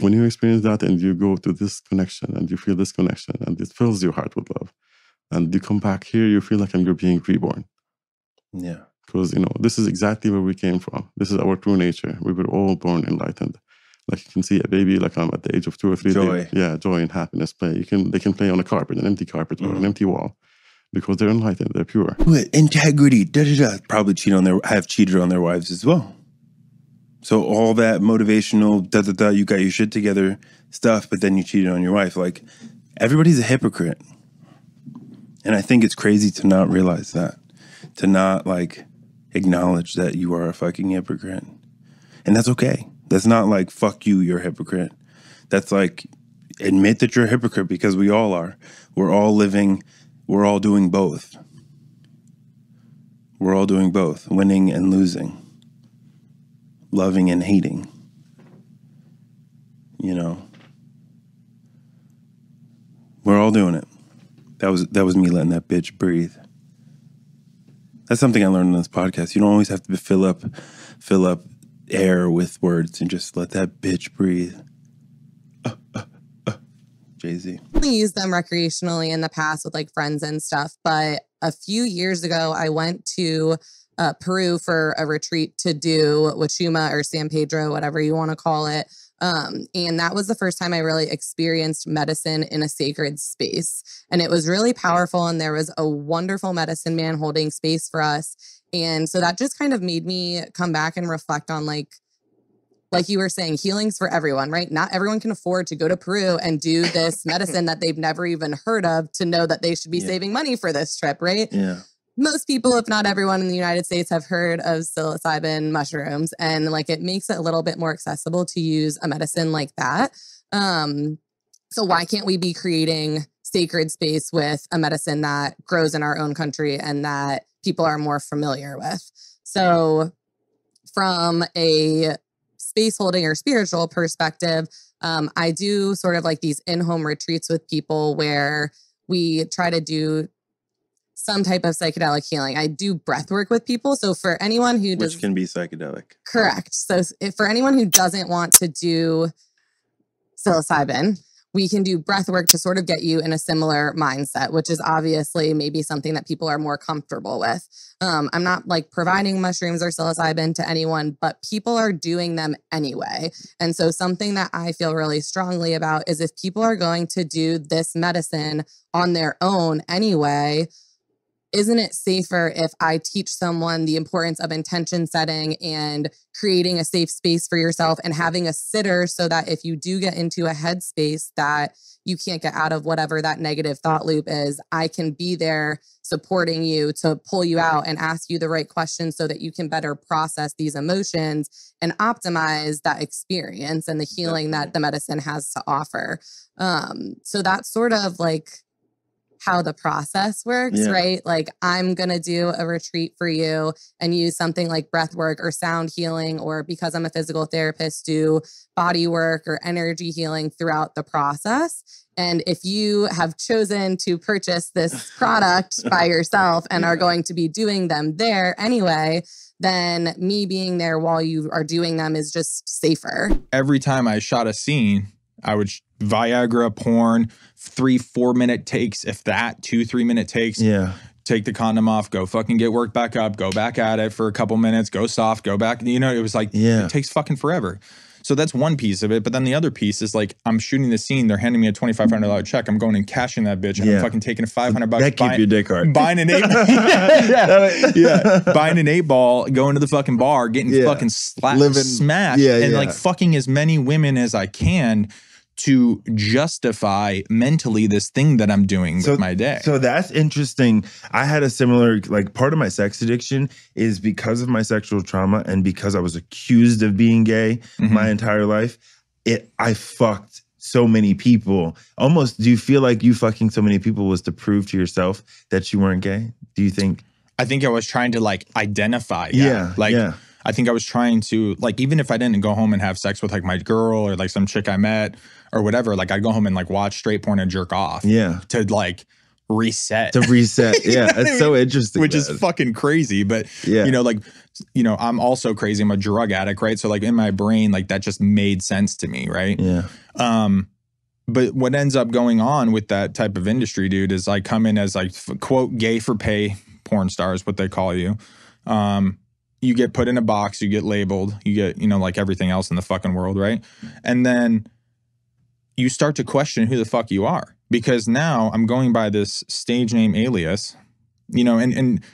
S12: when you experience that and you go to this connection and you feel this connection and it fills your heart with love, and you come back here, you feel like you're being reborn.
S2: Yeah.
S12: Because, you know, this is exactly where we came from. This is our true nature. We were all born enlightened. Like, you can see a baby, like I'm at the age of 2 or 3.
S2: Joy.
S12: Joy and happiness play. They can play on a carpet, an empty carpet or an empty wall, because they're enlightened, they're pure.
S2: Integrity, probably have cheated on their wives as well. So all that motivational, you got your shit together stuff, but then you cheated on your wife. Like, everybody's a hypocrite. And I think it's crazy to not realize that, to not like acknowledge that you are a fucking hypocrite. And that's okay. That's not like, fuck you, you're a hypocrite. That's like, admit that you're a hypocrite, because we all are. We're all living, we're all doing both. We're all doing both, winning and losing, loving and hating. You know, we're all doing it. That was me letting that bitch breathe. That's something I learned on this podcast. You don't always have to fill up air with words, and just let that bitch breathe. Jay-Z.
S13: I used them recreationally in the past with like friends and stuff, but a few years ago I went to Peru for a retreat to do Wachuma or San Pedro, whatever you want to call it. And that was the first time I really experienced medicine in a sacred space. And it was really powerful. And there was a wonderful medicine man holding space for us. And so that just kind of made me come back and reflect on like you were saying, healing's for everyone, right? Not everyone can afford to go to Peru and do this medicine that they've never even heard of to know that they should be saving money for this trip, right?
S2: Yeah.
S13: Most people, if not everyone in the United States, have heard of psilocybin mushrooms, and like it makes it a little bit more accessible to use a medicine like that. So why can't we be creating sacred space with a medicine that grows in our own country and that people are more familiar with? So from a space holding or spiritual perspective, I do sort of like these in-home retreats with people where we try to do some type of psychedelic healing. I do breath work with people. So for anyone who
S2: Which can be psychedelic.
S13: Correct. So for anyone who doesn't want to do psilocybin, we can do breath work to sort of get you in a similar mindset, which is obviously maybe something that people are more comfortable with. I'm not like providing mushrooms or psilocybin to anyone, but people are doing them anyway. And so something that I feel really strongly about is if people are going to do this medicine on their own anyway, isn't it safer if I teach someone the importance of intention setting and creating a safe space for yourself and having a sitter so that if you do get into a headspace that you can't get out of whatever that negative thought loop is, I can be there supporting you to pull you out and ask you the right questions so that you can better process these emotions and optimize that experience and the healing that the medicine has to offer. So that's sort of like how the process works, right? Like I'm going to do a retreat for you and use something like breath work or sound healing, or because I'm a physical therapist, do body work or energy healing throughout the process. And if you have chosen to purchase this product by yourself and are going to be doing them there anyway, then me being there while you are doing them is just safer.
S14: Every time I shot a scene, I would Viagra, porn, 3-4 minute takes, if that, 2-3 minute takes.
S2: Yeah.
S14: Take the condom off, go fucking get worked back up, go back at it for a couple minutes, go soft, go back. You know, it was like, it takes fucking forever. So that's one piece of it. But then the other piece is like, I'm shooting the scene. They're handing me a $2,500 check. I'm going and cashing that bitch. And I'm fucking taking a $500.
S2: That keep your dick hard.
S14: Buying an 8 buying an 8 ball, going to the fucking bar, getting fucking smashed, and like fucking as many women as I can to justify mentally this thing that I'm doing with my day.
S2: So that's interesting. I had a similar, like, part of my sex addiction is because of my sexual trauma and because I was accused of being gay my entire life. I fucked so many people. Almost, do you feel like you fucking so many people was to prove to yourself that you weren't gay? Do you think?
S14: I think I was trying to like identify. I think I was trying to, like, even if I didn't go home and have sex with like my girl or like some chick I met or whatever, like I'd go home and like watch straight porn and jerk off.
S2: Yeah.
S14: To like reset.
S2: Yeah. It's so interesting.
S14: Which is fucking crazy. But, you know, like, you know, I'm also crazy. I'm a drug addict, right? So like in my brain, like that just made sense to me, right?
S2: Yeah.
S14: But what ends up going on with that type of industry, dude, is I come in as like, quote, gay for pay porn stars, what they call you. You get put in a box, you get labeled, you get, you know, like everything else in the fucking world, right? And then you start to question who the fuck you are. Because now I'm going by this stage name alias, you know, and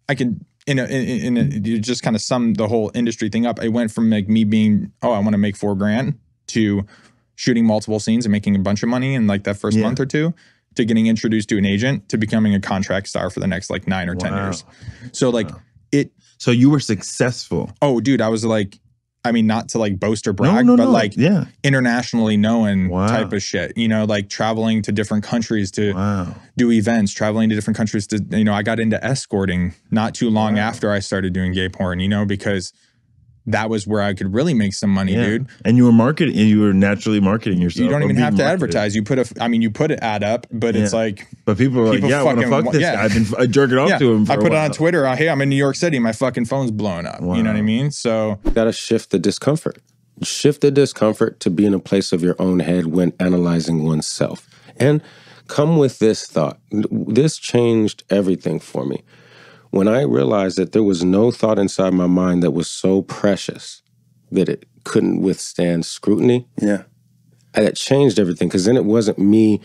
S14: I could, you just kind of sum the whole industry thing up. I went from like me being, I want to make $4,000 to shooting multiple scenes and making a bunch of money in like that first month or two, to getting introduced to an agent, to becoming a contract star for the next like 9 or 10 years. So like
S2: So you were successful.
S14: Oh, dude, I was like, I mean, not to like boast or brag, but like internationally known type of shit, you know, like traveling to different countries to do events, traveling to different countries to, you know, I got into escorting not too long after I started doing gay porn, you know, because that was where I could really make some money, dude.
S2: And you were marketing, and you were naturally marketing yourself.
S14: You don't even have to advertise. You put you put an ad up, but it's like,
S2: but people are like, I want to fuck this guy. I've been jerking off to him.
S14: I put it on Twitter. Hey, I'm in New York City. My fucking phone's blowing up. You know what I mean? So
S9: gotta shift the discomfort. Shift the discomfort to be in a place of your own head when analyzing oneself, and come with this thought. This changed everything for me. When I realized that there was no thought inside my mind that was so precious that it couldn't withstand scrutiny, that changed everything. Because then it wasn't me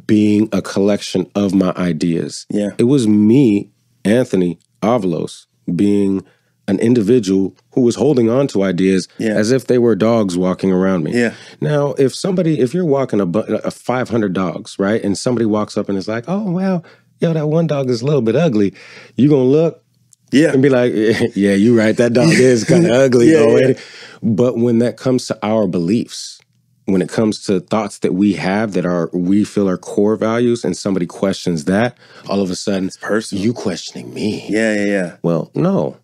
S9: being a collection of my ideas. It was me, Anthony Avalos, being an individual who was holding on to ideas as if they were dogs walking around me. Now, if you're walking a 500 dogs, right, and somebody walks up and is like, oh, well, yo, that one dog is a little bit ugly, you gonna look and be like, yeah, you right, that dog is kind of ugly already. But when that comes to our beliefs, when it comes to thoughts that we have that we feel are core values, and somebody questions that, all of a sudden, it's personal. You questioning me. Well, no,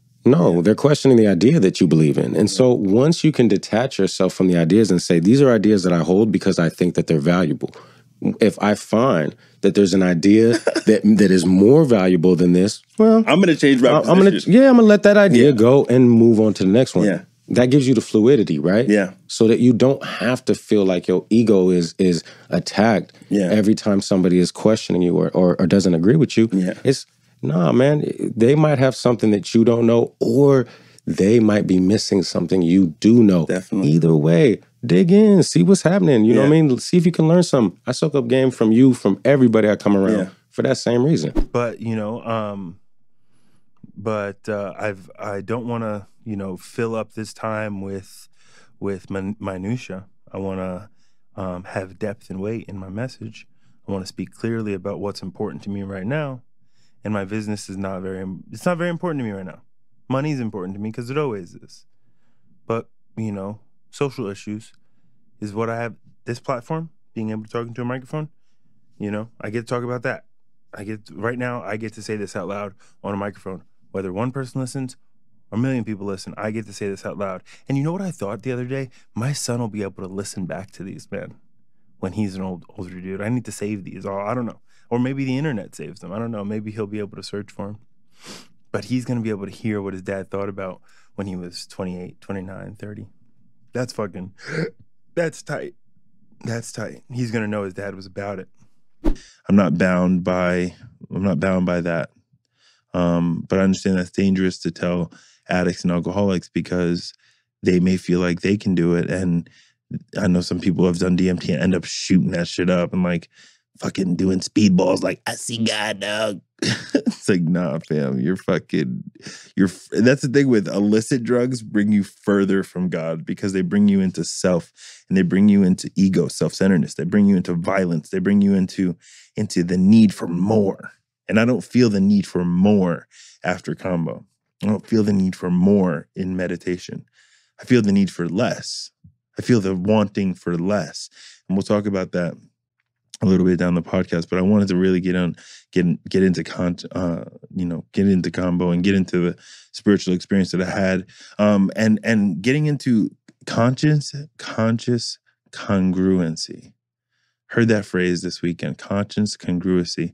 S9: they're questioning the idea that you believe in. And so once you can detach yourself from the ideas and say, these are ideas that I hold because I think that they're valuable. If I find that there's an idea that is more valuable than this, well,
S2: I'm going to change my position.
S9: I'm going to let that idea go and move on to the next one. That gives you the fluidity, right? So that you don't have to feel like your ego is attacked every time somebody is questioning you or doesn't agree with you. It's, nah, man, they might have something that you don't know, or they might be missing something you do know.
S2: Definitely.
S9: Either way, dig in, see what's happening. You know what I mean? See if you can learn something. I soak up game from you, from everybody I come around for that same reason.
S2: But, you know, I don't want to, you know, fill up this time with minutia. I want to have depth and weight in my message. I want to speak clearly about what's important to me right now. And my business is not very important to me right now. Money's important to me because it always is. But, you know, social issues is what I have. This platform, being able to talk into a microphone, you know, I get to talk about that. Right now, I get to say this out loud on a microphone. Whether one person listens or a million people listen, I get to say this out loud. And you know what I thought the other day? My son will be able to listen back to these, man, when he's an older dude. I need to save these. I don't know. Or maybe the internet saves them. I don't know. Maybe he'll be able to search for them. But he's going to be able to hear what his dad thought about when he was 28, 29, 30. That's fucking That's tight. That's tight. He's gonna know his dad was about it. I'm not bound by that. But I understand that's dangerous to tell addicts and alcoholics because they may feel like they can do it. And I know some people have done DMT and end up shooting that shit up and like fucking doing speedballs like, I see God, dog. It's like, nah, fam, that's the thing with illicit drugs bring you further from God because they bring you into self and they bring you into ego, self-centeredness. They bring you into violence. They bring you into the need for more. And I don't feel the need for more after combo. I don't feel the need for more in meditation. I feel the need for less. I feel the wanting for less. And we'll talk about that a little bit down the podcast, but I wanted to really get into combo and get into the spiritual experience that I had. And getting into conscious congruency. Heard that phrase this weekend, conscious congruency.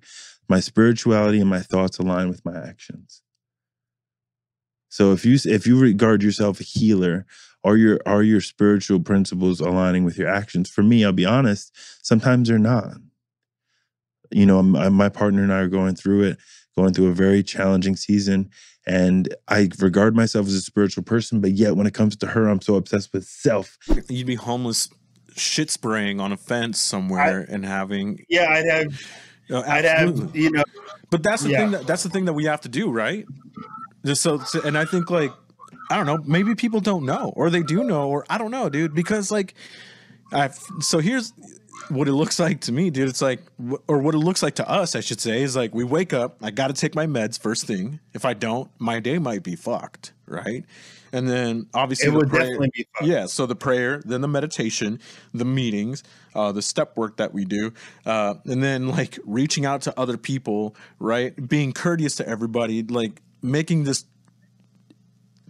S2: My spirituality and my thoughts align with my actions. So if you regard yourself a healer, are your spiritual principles aligning with your actions? For me, I'll be honest, sometimes they're not. You know, my partner and I are going through a very challenging season, and I regard myself as a spiritual person, but yet when it comes to her, I'm so obsessed with self.
S5: You'd be homeless shit spraying on a fence somewhere and having...
S2: Yeah, I'd have, you know...
S5: But that's the thing that we have to do, right? And I think, like, I don't know, maybe people don't know, or they do know, or I don't know, dude, because like, so here's what it looks like to me, dude. It's like, or what it looks like to us, I should say, is like, we wake up, I got to take my meds first thing. If I don't, my day might be fucked, right? And then obviously
S2: it would definitely be fucked.
S5: Yeah, so the prayer, then the meditation, the meetings, the step work that we do, and then like reaching out to other people, right? Being courteous to everybody, like making this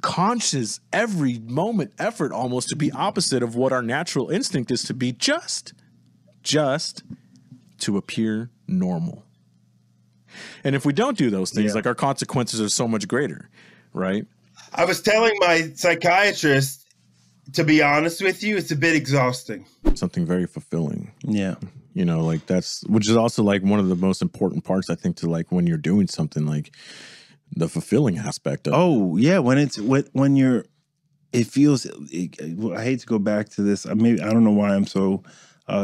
S5: conscious every moment effort almost to be opposite of what our natural instinct is to be, just to appear normal. And if we don't do those things, like our consequences are so much greater, right?
S2: I was telling my psychiatrist, to be honest with you, it's a bit exhausting.
S5: Something very fulfilling.
S2: Yeah.
S5: You know, like which is also like one of the most important parts, I think, to like when you're doing something, like the fulfilling aspect of
S2: when you're, it feels, I hate to go back to this. I don't know why I'm so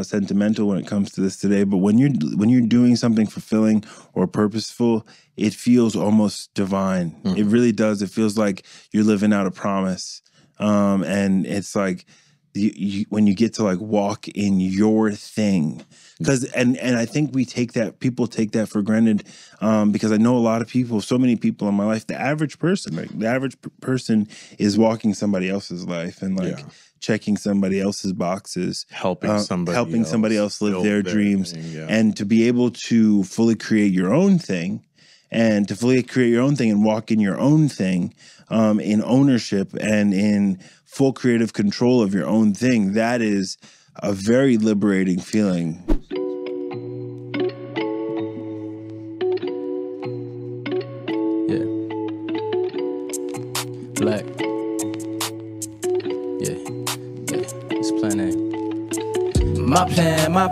S2: sentimental when it comes to this today, but when you're doing something fulfilling or purposeful, it feels almost divine. Mm-hmm. It really does. It feels like you're living out a promise. And it's like when you get to like walk in your thing, and I think people take that for granted, because I know a lot of people, so many people in my life, the average person is walking somebody else's life and like checking somebody else's boxes,
S5: helping
S2: somebody else live their dreams, and to be able to fully create your own thing. And to fully create your own thing and walk in your own thing, in ownership and in full creative control of your own thing, that is a very liberating feeling.
S15: Yeah. Black. Yeah. It's plan A. My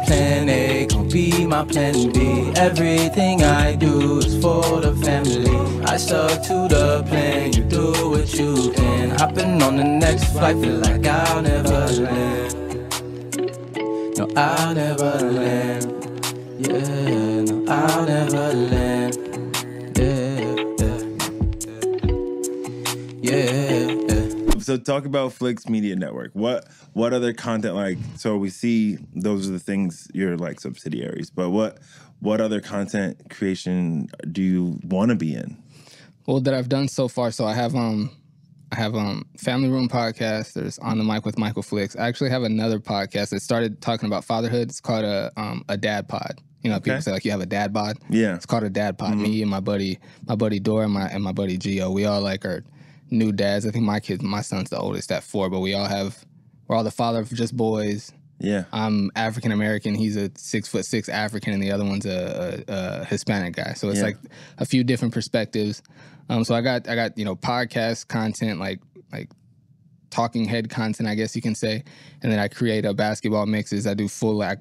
S15: plan A gon' be my plan B. Everything I do is for the family. I stuck to the plan, you do what you can. Hopping on the next flight, feel like I'll never land. No, I'll never land. Yeah, no, I'll never land. Yeah.
S2: So talk about Flix Media Network. What other content, like, so we see those are the things, you're like subsidiaries, but what other content creation do you want to be in?
S16: Well, that I've done so far. So I have Family Room podcast. There's On the Mic with Michael Flix. I actually have another podcast that started talking about fatherhood. It's called a dad pod. You know, people say like you have a dad bod. Yeah, it's called a dad pod. Mm-hmm. Me and my buddy Dora and my buddy Gio. We all like are new dads. I think my son's the oldest at 4, but we're all the father of just boys. Yeah. I'm African American. He's a 6'6" African, and the other one's a Hispanic guy. So it's like a few different perspectives. So I got podcast content like talking head content, I guess you can say. And then I create basketball mixes. I do full I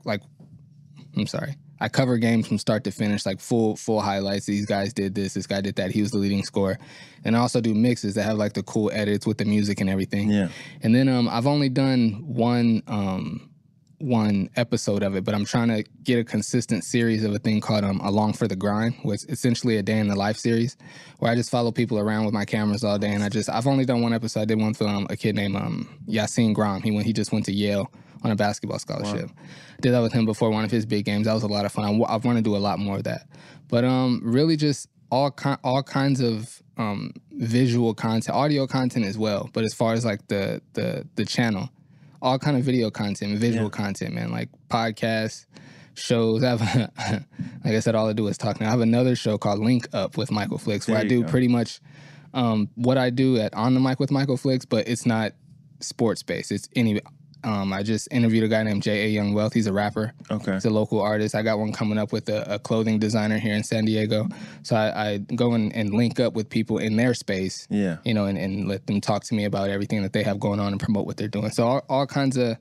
S16: cover games from start to finish, like full highlights. These guys did this guy did that. He was the leading scorer. And I also do mixes that have like the cool edits with the music and everything.
S2: Yeah.
S16: And then I've only done one episode of it, but I'm trying to get a consistent series of a thing called Along for the Grind, which is essentially a day in the life series, where I just follow people around with my cameras all day. And I've only done one episode. I did one for a kid named Yassine Grom. He just went to Yale on a basketball scholarship. Wow. Did that with him before one of his big games. That was a lot of fun. I want to do a lot more of that. But really just all kinds of visual content, audio content as well. But as far as like the channel, all kind of video content, visual content, man, like podcasts, shows. I have, like I said, all I do is talk now. I have another show called Link Up with Michael Flicks, where I do pretty much what I do at On the Mic with Michael Flicks, but it's not sports based. It's any. I just interviewed a guy named J.A. Young Wealth. He's a rapper.
S2: Okay.
S16: He's a local artist. I got one coming up with a clothing designer here in San Diego. So I go and link up with people in their space, you know, and let them talk to me about everything that they have going on and promote what they're doing. So all kinds of,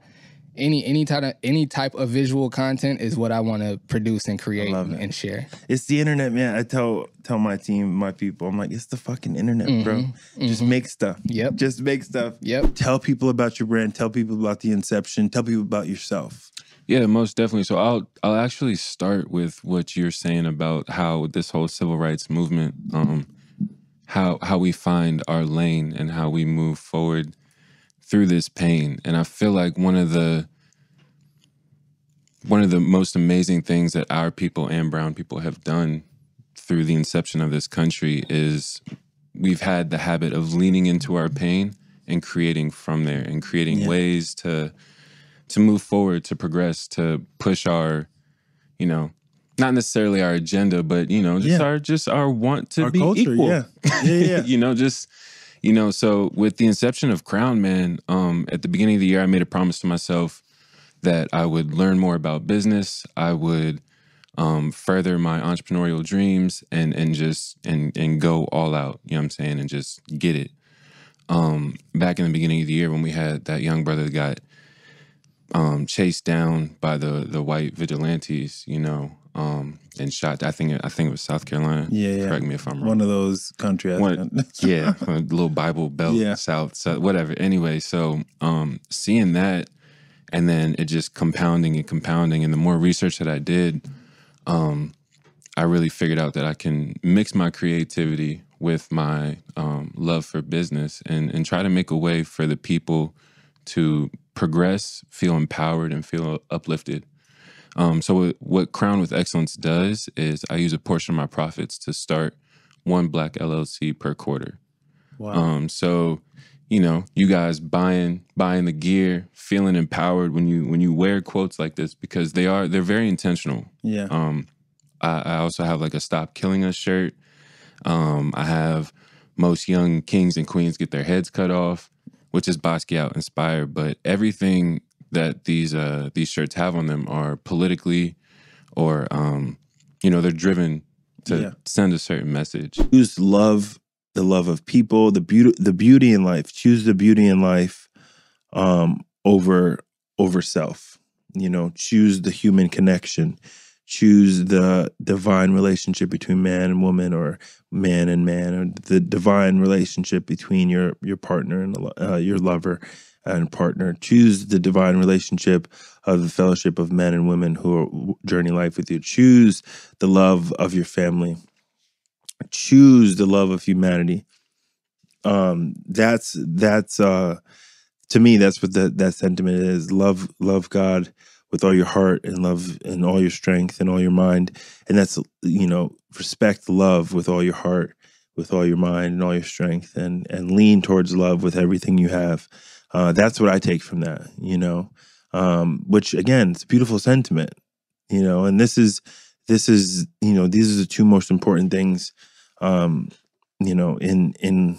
S16: any type of visual content is what I want to produce and create and share.
S2: It's the internet, man. I tell my team, my people, I'm like, it's the fucking internet, bro. Just make stuff.
S16: Yep.
S2: Just make stuff.
S16: Yep.
S2: Tell people about your brand. Tell people about the inception. Tell people about yourself.
S17: Yeah, most definitely. So I'll actually start with what you're saying about how this whole civil rights movement, how we find our lane and how we move forward through this pain. And I feel like one of the most amazing things that our people and brown people have done through the inception of this country is we've had the habit of leaning into our pain and creating from there and creating ways to move forward, to progress, to push our, you know, not necessarily our agenda, but, you know, just our want to be
S2: culture,
S17: equal.
S2: Yeah.
S17: You know, just, you know, so with the inception of Crown Man, at the beginning of the year, I made a promise to myself that I would learn more about business. I would further my entrepreneurial dreams and go all out, you know what I'm saying, and just get it. Back in the beginning of the year when we had that young brother that got chased down by the white vigilantes, you know, and shot. I think it was South Carolina.
S2: Yeah.
S17: Correct me if I'm wrong.
S2: One of those countries.
S17: Yeah, a little Bible Belt, South, whatever. Anyway, so seeing that, and then it just compounding, and the more research that I did, I really figured out that I can mix my creativity with my love for business and try to make a way for the people to progress, feel empowered, and feel uplifted. So what Crown with Excellence does is I use a portion of my profits to start one Black LLC per quarter.
S2: Wow.
S17: So, you know, you guys buying the gear, feeling empowered when you wear quotes like this, because they're very intentional.
S2: Yeah.
S17: I also have like a Stop Killing Us shirt. I have most young kings and queens get their heads cut off, which is Basquiat inspired, but everything that these shirts have on them are politically or you know, they're driven to send a certain message.
S2: Choose love, the love of people, the beauty in life. Choose the beauty in life over self. You know, choose the human connection. Choose the divine relationship between man and woman, or man and man, or the divine relationship between your partner and your lover and partner. Choose the divine relationship of the fellowship of men and women who are journeying life with you. Choose the love of your family. Choose the love of humanity. That's to me, that's what that sentiment is. Love God with all your heart, and love and all your strength and all your mind. And that's, you know, respect love with all your heart, with all your mind and all your strength, and lean towards love with everything you have. That's what I take from that, you know, which again, it's a beautiful sentiment, you know, and this is, you know, these are the two most important things, you know, in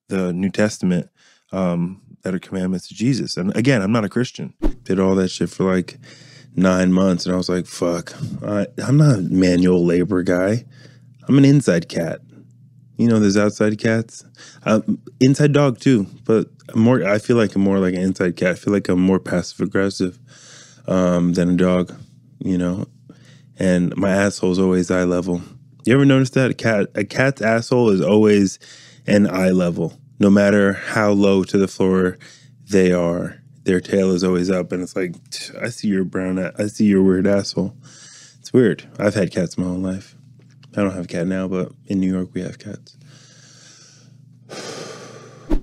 S2: the New Testament, that are commandments of Jesus. And again, I'm not a Christian. Did all that shit for like 9 months, and I was like, fuck, I'm not a manual labor guy. I'm an inside cat. You know, there's outside cats, inside dog too. But more, I feel like I'm more like an inside cat. I feel like I'm more passive aggressive than a dog. You know, and my asshole is always eye level. You ever notice that a cat's asshole is always an eye level, no matter how low to the floor they are. Their tail is always up, and it's like, I see your I see your weird asshole. It's weird. I've had cats my whole life. I don't have a cat now, but in New York we have cats.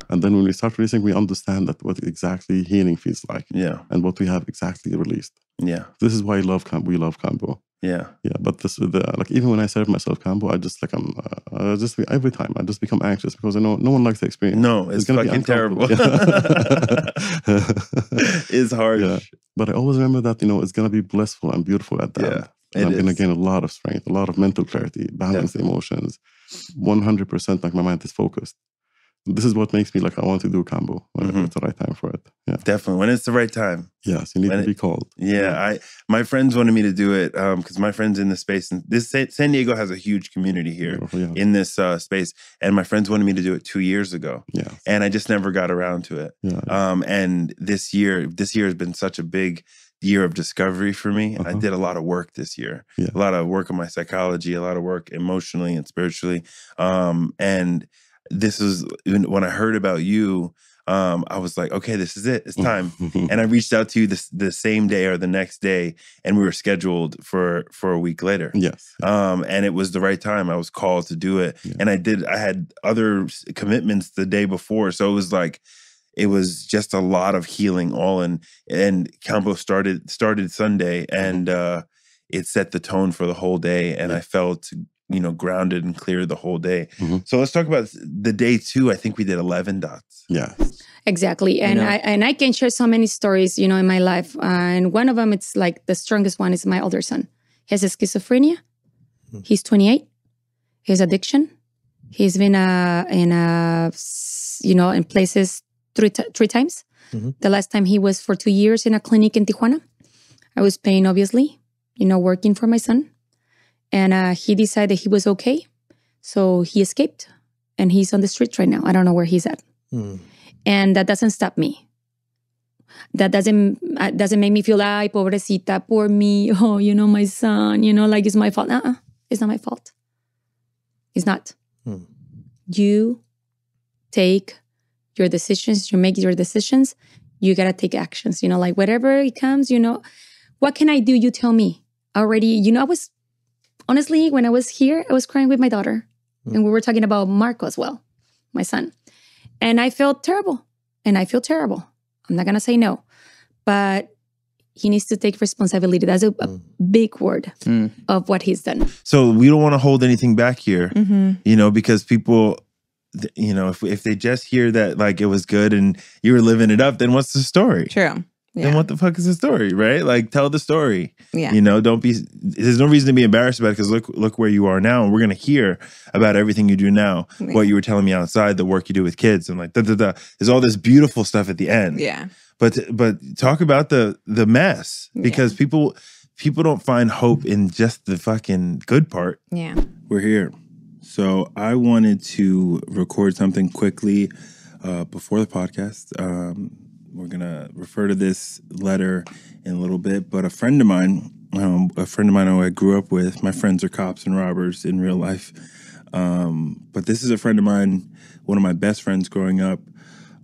S12: And then when we start releasing, we understand that what exactly healing feels like.
S2: Yeah.
S12: And what we have exactly released.
S2: Yeah.
S12: This is why we love Cambo.
S2: Yeah.
S12: Yeah. But this, like, even when I serve myself Cambo, I just like, every time I just become anxious because I know no one likes the experience.
S2: No, it's
S12: gonna
S2: fucking
S12: be
S2: terrible. It's hard.
S12: Yeah. But I always remember that, it's going to be blissful and beautiful at the end. And I'm going to gain a lot of strength, a lot of mental clarity, balance the emotions. 100% like my mind is focused. This is what makes me like I want to do Cambo whenever it's the right time for it. Yeah,
S2: definitely when it's the right time.
S12: Yes, you need to be called.
S2: Yeah, my friends wanted me to do it because my friends in the space, and this San Diego has a huge community here in this space, and my friends wanted me to do it 2 years ago.
S12: Yeah,
S2: and I just never got around to it.
S12: Yeah.
S2: And this year has been such a big year of discovery for me. I did a lot of work this year, a lot of work on my psychology, a lot of work emotionally and spiritually, and this is when I heard about you. I was like, okay, this is it. It's time. And I reached out to you the same day or the next day, and we were scheduled for a week later.
S12: Yes.
S2: And it was the right time. I was called to do it, and I had other commitments the day before, so it was like, it was just a lot of healing all in. And Cambo started Sunday, and it set the tone for the whole day, and I felt grounded and clear the whole day. So let's talk about the day 2. I think we did 11 dots.
S12: Yeah,
S18: exactly. And I can share so many stories, in my life. And one of them, it's like the strongest one is my older son. He has schizophrenia. He's 28. He has addiction. He's been in places three times. The last time he was for 2 years in a clinic in Tijuana. I was paying, obviously, working for my son. And he decided he was okay. So he escaped. And he's on the streets right now. I don't know where he's at. And that doesn't stop me. That doesn't make me feel, ay, pobrecita, poor me. Oh, my son, like it's my fault. It's not my fault. It's not. You take your decisions. You make your decisions. You got to take actions. Like whatever it comes, what can I do? You tell me. Already, I was... Honestly, when I was here, I was crying with my daughter. And we were talking about Marco as well, my son. And I felt terrible. And I feel terrible. I'm not going to say no. But he needs to take responsibility. That's a big word of what he's done.
S2: So we don't want to hold anything back here, because people, if they just hear that like it was good and you were living it up, then what's the story?
S13: True. Yeah.
S2: Then what the fuck is the story, right? Like, tell the story.
S13: Yeah.
S2: There's no reason to be embarrassed about it, because look where you are now. And we're going to hear about everything you do now, what you were telling me outside, the work you do with kids, and like, There's all this beautiful stuff at the end.
S13: Yeah.
S2: But talk about the mess, because people don't find hope in just the fucking good part.
S13: Yeah.
S2: We're here. So I wanted to record something quickly before the podcast. We're going to refer to this letter in a little bit, but a friend of mine who I grew up with, my friends are cops and robbers in real life. But this is a friend of mine, one of my best friends growing up,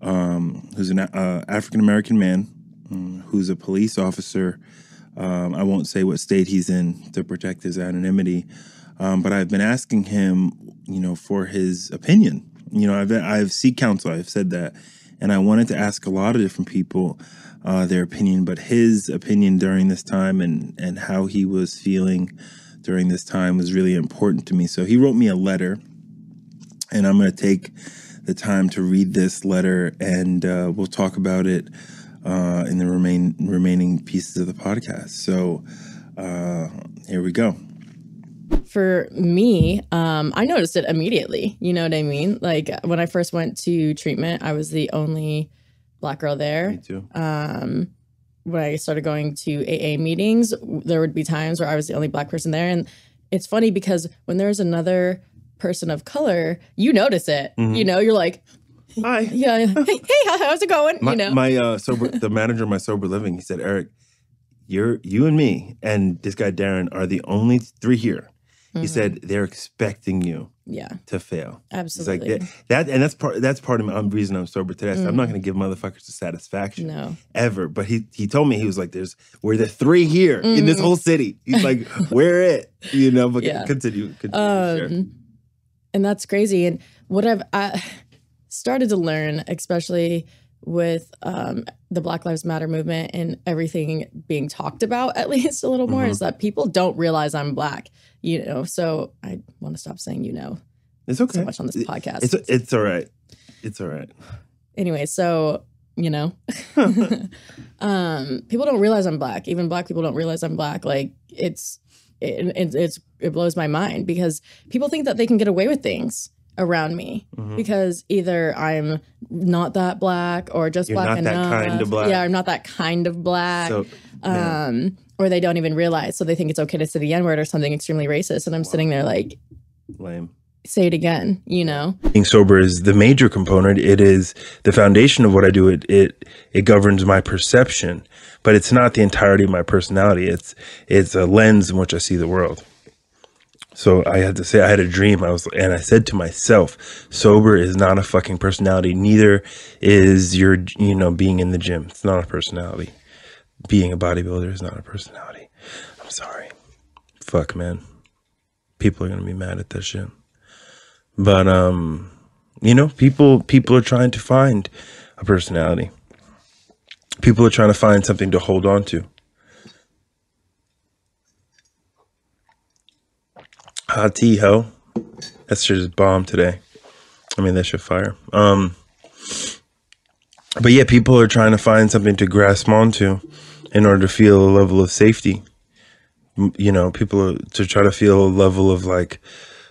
S2: who's an African-American man, who's a police officer. I won't say what state he's in to protect his anonymity. But I've been asking him, for his opinion. I've seek counsel, I've said that. And I wanted to ask a lot of different people their opinion, but his opinion during this time and how he was feeling during this time was really important to me. So he wrote me a letter, and I'm going to take the time to read this letter, and we'll talk about it in the remaining pieces of the podcast. So here we go.
S19: For me, I noticed it immediately. You know what I mean? Like when I first went to treatment, I was the only Black girl there.
S2: Me too.
S19: When I started going to AA meetings, there would be times where I was the only Black person there. And it's funny because when there's another person of color, you notice it.
S2: Mhm.
S19: You know, you're like,
S2: hi,
S19: yeah, hey, how's it going?
S2: My,
S19: you know,
S2: the manager of my sober living, he said, Eric, you and me and this guy Darren are the only three here. He said they're expecting you to fail.
S19: Absolutely.
S2: He's like and that's part of the reason I'm sober today. I said, I'm not going to give motherfuckers the satisfaction ever. But he told me, he was like, we're the three here in this whole city. He's like, we're it, you know. But continue.
S19: And that's crazy. And what I started to learn, especially with the Black Lives Matter movement and everything being talked about, at least a little more, is that people don't realize I'm Black. You know, so I want to stop saying
S2: it's okay
S19: so much on this podcast.
S2: It's all right. It's all right.
S19: Anyway, so you know, people don't realize I'm Black. Even Black people don't realize I'm Black. Like it blows my mind because people think that they can get away with things around me because either I'm not that Black or just
S2: You're
S19: Black
S2: not
S19: enough.
S2: that kind of Black.
S19: Yeah, I'm not that kind of Black.
S2: So,
S19: or they don't even realize. So they think it's okay to say the N-word or something extremely racist. And I'm sitting there like,
S2: lame.
S19: Say it again, you know?
S2: Being sober is the major component. It is the foundation of what I do. It governs my perception, but it's not the entirety of my personality. It's a lens in which I see the world. So I had to say, I had a dream. And I said to myself, sober is not a fucking personality. Neither is your, being in the gym. It's not a personality. Being a bodybuilder is not a personality. I'm sorry. Fuck, man. People are going to be mad at that shit. But, people are trying to find a personality. People are trying to find something to hold on to. Hot tea, ho. That shit is bomb today. I mean, that shit fire. But yeah, people are trying to find something to grasp onto in order to feel a level of safety. People are to try to feel a level of like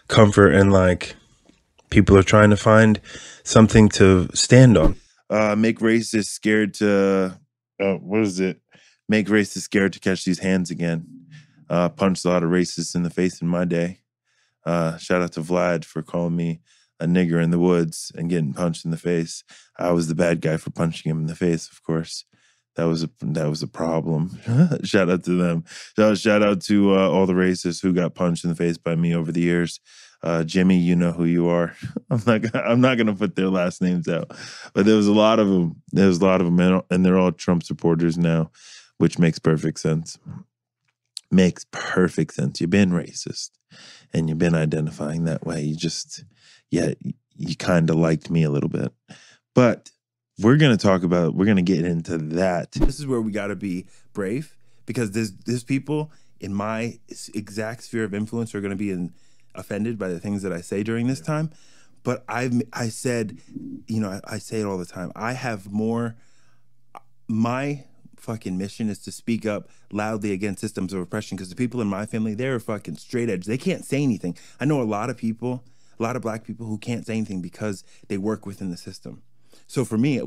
S2: comfort, and like people are trying to find something to stand on. Make racists scared to, what is it? Make racists scared to catch these hands again. Punched a lot of racists in the face in my day. Shout out to Vlad for calling me a nigger in the woods and getting punched in the face. I was the bad guy for punching him in the face, of course. That was a problem. Shout out to them. Shout out to all the racists who got punched in the face by me over the years. Jimmy, you know who you are. I'm not gonna put their last names out, but there was a lot of them. And they're all Trump supporters now, which makes perfect sense. Makes perfect sense. You've been racist, and you've been identifying that way. You kind of liked me a little bit, but we're going to get into that. This is where we got to be brave, because there's people in my exact sphere of influence who are going to be offended by the things that I say during this time. But I said, I say it all the time. My fucking mission is to speak up loudly against systems of oppression, because the people in my family, they're fucking straight edge. They can't say anything. I know a lot of Black people who can't say anything because they work within the system. So for me,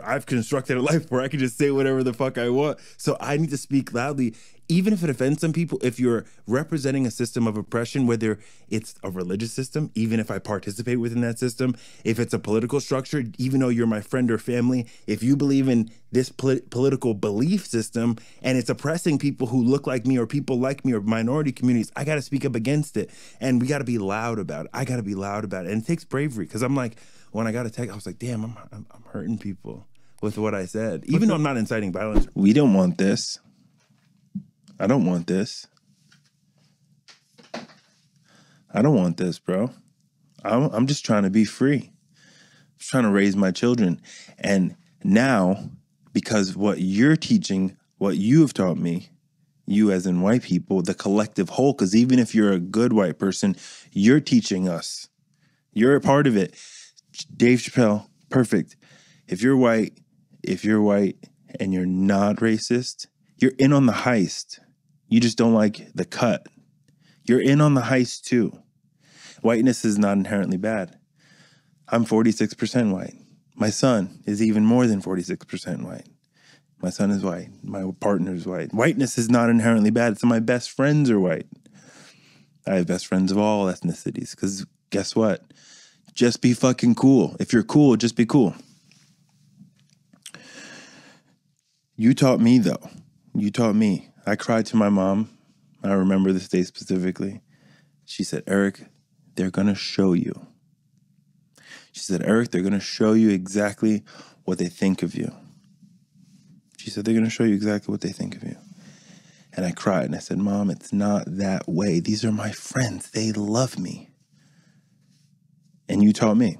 S2: I've constructed a life where I can just say whatever the fuck I want. So I need to speak loudly, even if it offends some people. If you're representing a system of oppression, whether it's a religious system, even if I participate within that system, if it's a political structure, even though you're my friend or family, if you believe in this political belief system and it's oppressing people who look like me or people like me or minority communities, I got to speak up against it. And we got to be loud about it. I got to be loud about it. And it takes bravery, because I'm like, when I got a text, I was like, damn, I'm hurting people with what I said. Even though I'm not inciting violence. We don't want this. I don't want this. I don't want this, bro. I'm just trying to be free. I'm just trying to raise my children. And now, because what you're teaching, what you have taught me, you as in white people, the collective whole, because even if you're a good white person, you're teaching us. You're a part of it. Dave Chappelle, perfect. If you're white and you're not racist, you're in on the heist. You just don't like the cut. You're in on the heist too. Whiteness is not inherently bad. I'm 46% white. My son is even more than 46% white. My son is white. My partner is white. Whiteness is not inherently bad. Some of my best friends are white. I have best friends of all ethnicities because guess what? Just be fucking cool. If you're cool, just be cool. You taught me, though. You taught me. I cried to my mom. I remember this day specifically. She said, Eric, they're going to show you. She said, Eric, they're going to show you exactly what they think of you. She said, they're going to show you exactly what they think of you. And I cried and I said, Mom, it's not that way. These are my friends. They love me. And you taught me.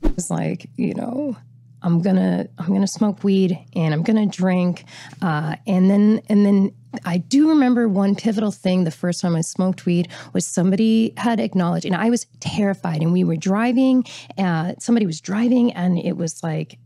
S20: It's like, you know, I'm gonna smoke weed and I'm gonna drink, and then I do remember one pivotal thing. The first time I smoked weed was somebody had acknowledged, and I was terrified. And we were driving. Somebody was driving, and it was like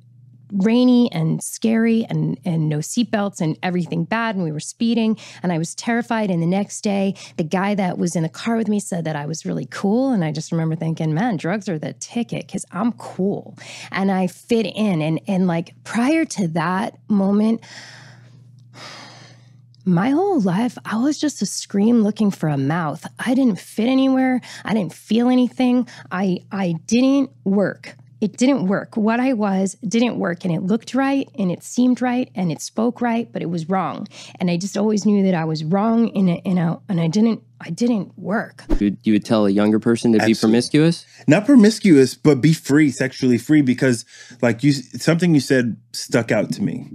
S20: rainy and scary and no seatbelts and everything bad, and we were speeding and I was terrified. And the next day the guy that was in the car with me said that I was really cool, and I just remember thinking, man, drugs are the ticket because I'm cool and I fit in. And like prior to that moment, my whole life, I was just a scream looking for a mouth. I didn't fit anywhere. I didn't feel anything. I didn't work. It didn't work. What I was didn't work, and it looked right, and it seemed right, and it spoke right, but it was wrong. And I just always knew that I was wrong, and I didn't work.
S21: You would tell a younger person to be promiscuous?
S2: Not promiscuous, but be free, sexually free, because like something you said stuck out to me.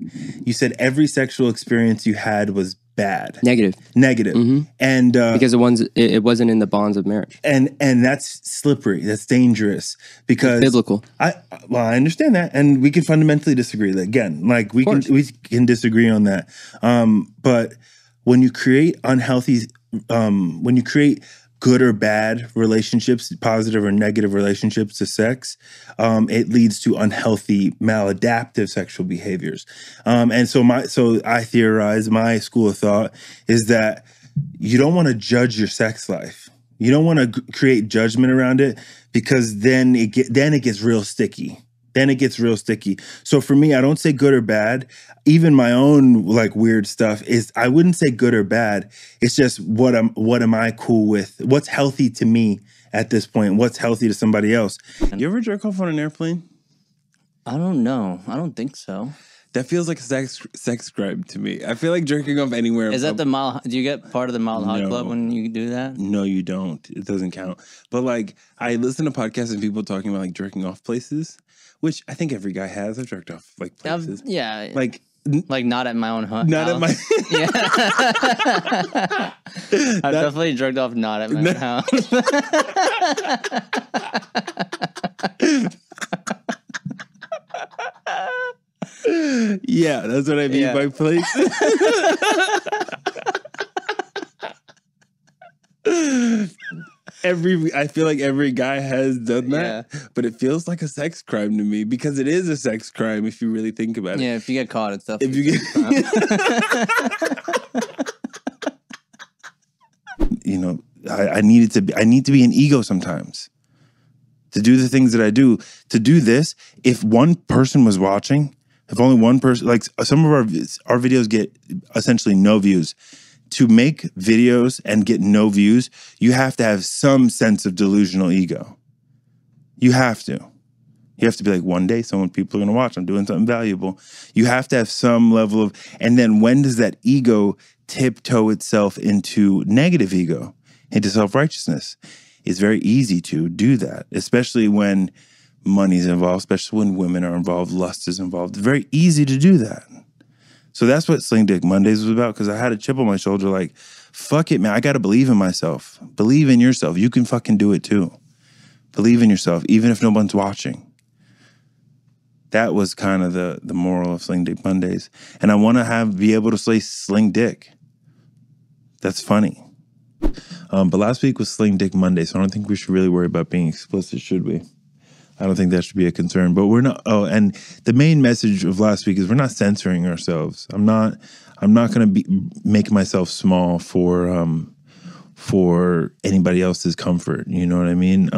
S2: You said every sexual experience you had was bad.
S21: Negative.
S2: Mm-hmm. And
S21: because it wasn't in the bonds of marriage.
S2: And that's slippery. That's dangerous because
S21: it's biblical.
S2: I understand that, and we can fundamentally disagree. Again, like we can disagree on that. But when you create unhealthy, when you create good or bad relationships, positive or negative relationships to sex, it leads to unhealthy, maladaptive sexual behaviors. And so I theorize, my school of thought is that you don't want to judge your sex life. You don't want to create judgment around it, because then it gets real sticky. Then it gets real sticky. So for me, I don't say good or bad. Even my own like weird stuff is, I wouldn't say good or bad. It's just what am I cool with? What's healthy to me at this point? What's healthy to somebody else? You ever jerk off on an airplane?
S3: I don't know. I don't think so.
S2: That feels like a sex crime to me. I feel like jerking off anywhere.
S3: Is that the mile? Do you get part of the Mild Hot Club when you do that?
S2: No, you don't. It doesn't count. But like, I listen to podcasts and people talking about like jerking off places, which I think every guy has. I've jerked off like places.
S3: Yeah.
S2: Like
S3: not at my own house.
S2: Not at my.
S3: Yeah. I've definitely jerked off not at my own house.
S2: Yeah, that's what I mean by place. I feel like every guy has done that, but it feels like a sex crime to me, because it is a sex crime if you really think about it.
S3: Yeah, if you get caught and stuff.
S2: If you get, you know, I need to be an ego sometimes to do the things that I do. To do this, if one person was watching. If only one person, like some of our videos get essentially no views. To make videos and get no views, you have to have some sense of delusional ego. You have to. You have to be like, one day people are going to watch. I'm doing something valuable. You have to have some level of, and then when does that ego tiptoe itself into negative ego, into self-righteousness? It's very easy to do that, especially when money's involved, especially when women are involved, lust is involved. It's very easy to do that. So that's what Sling Dick Mondays was about, because I had a chip on my shoulder like, fuck it, man. I got to believe in myself. Believe in yourself. You can fucking do it too. Believe in yourself, even if no one's watching. That was kind of the moral of Sling Dick Mondays. And I want to be able to say Sling Dick. That's funny. But last week was Sling Dick Monday, so I don't think we should really worry about being explicit, should we? I don't think that should be a concern, but we're not. Oh, and the main message of last week is we're not censoring ourselves. I'm not going to make myself small for anybody else's comfort. You know what I mean?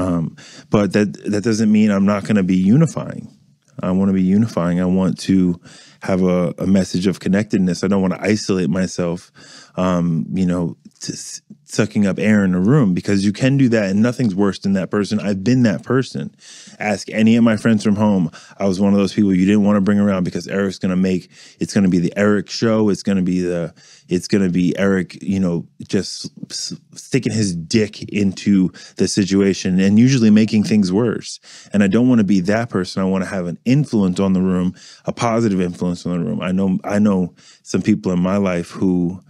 S2: But that doesn't mean I'm not going to be unifying. I want to be unifying. I want to have a message of connectedness. I don't want to isolate myself, sucking up air in a room, because you can do that and nothing's worse than that person. I've been that person. Ask any of my friends from home. I was one of those people you didn't want to bring around because Eric's going to it's going to be the Eric show. It's going to be Eric, just sticking his dick into the situation and usually making things worse. And I don't want to be that person. I want to have an influence on the room, a positive influence on the room. I know some people in my life who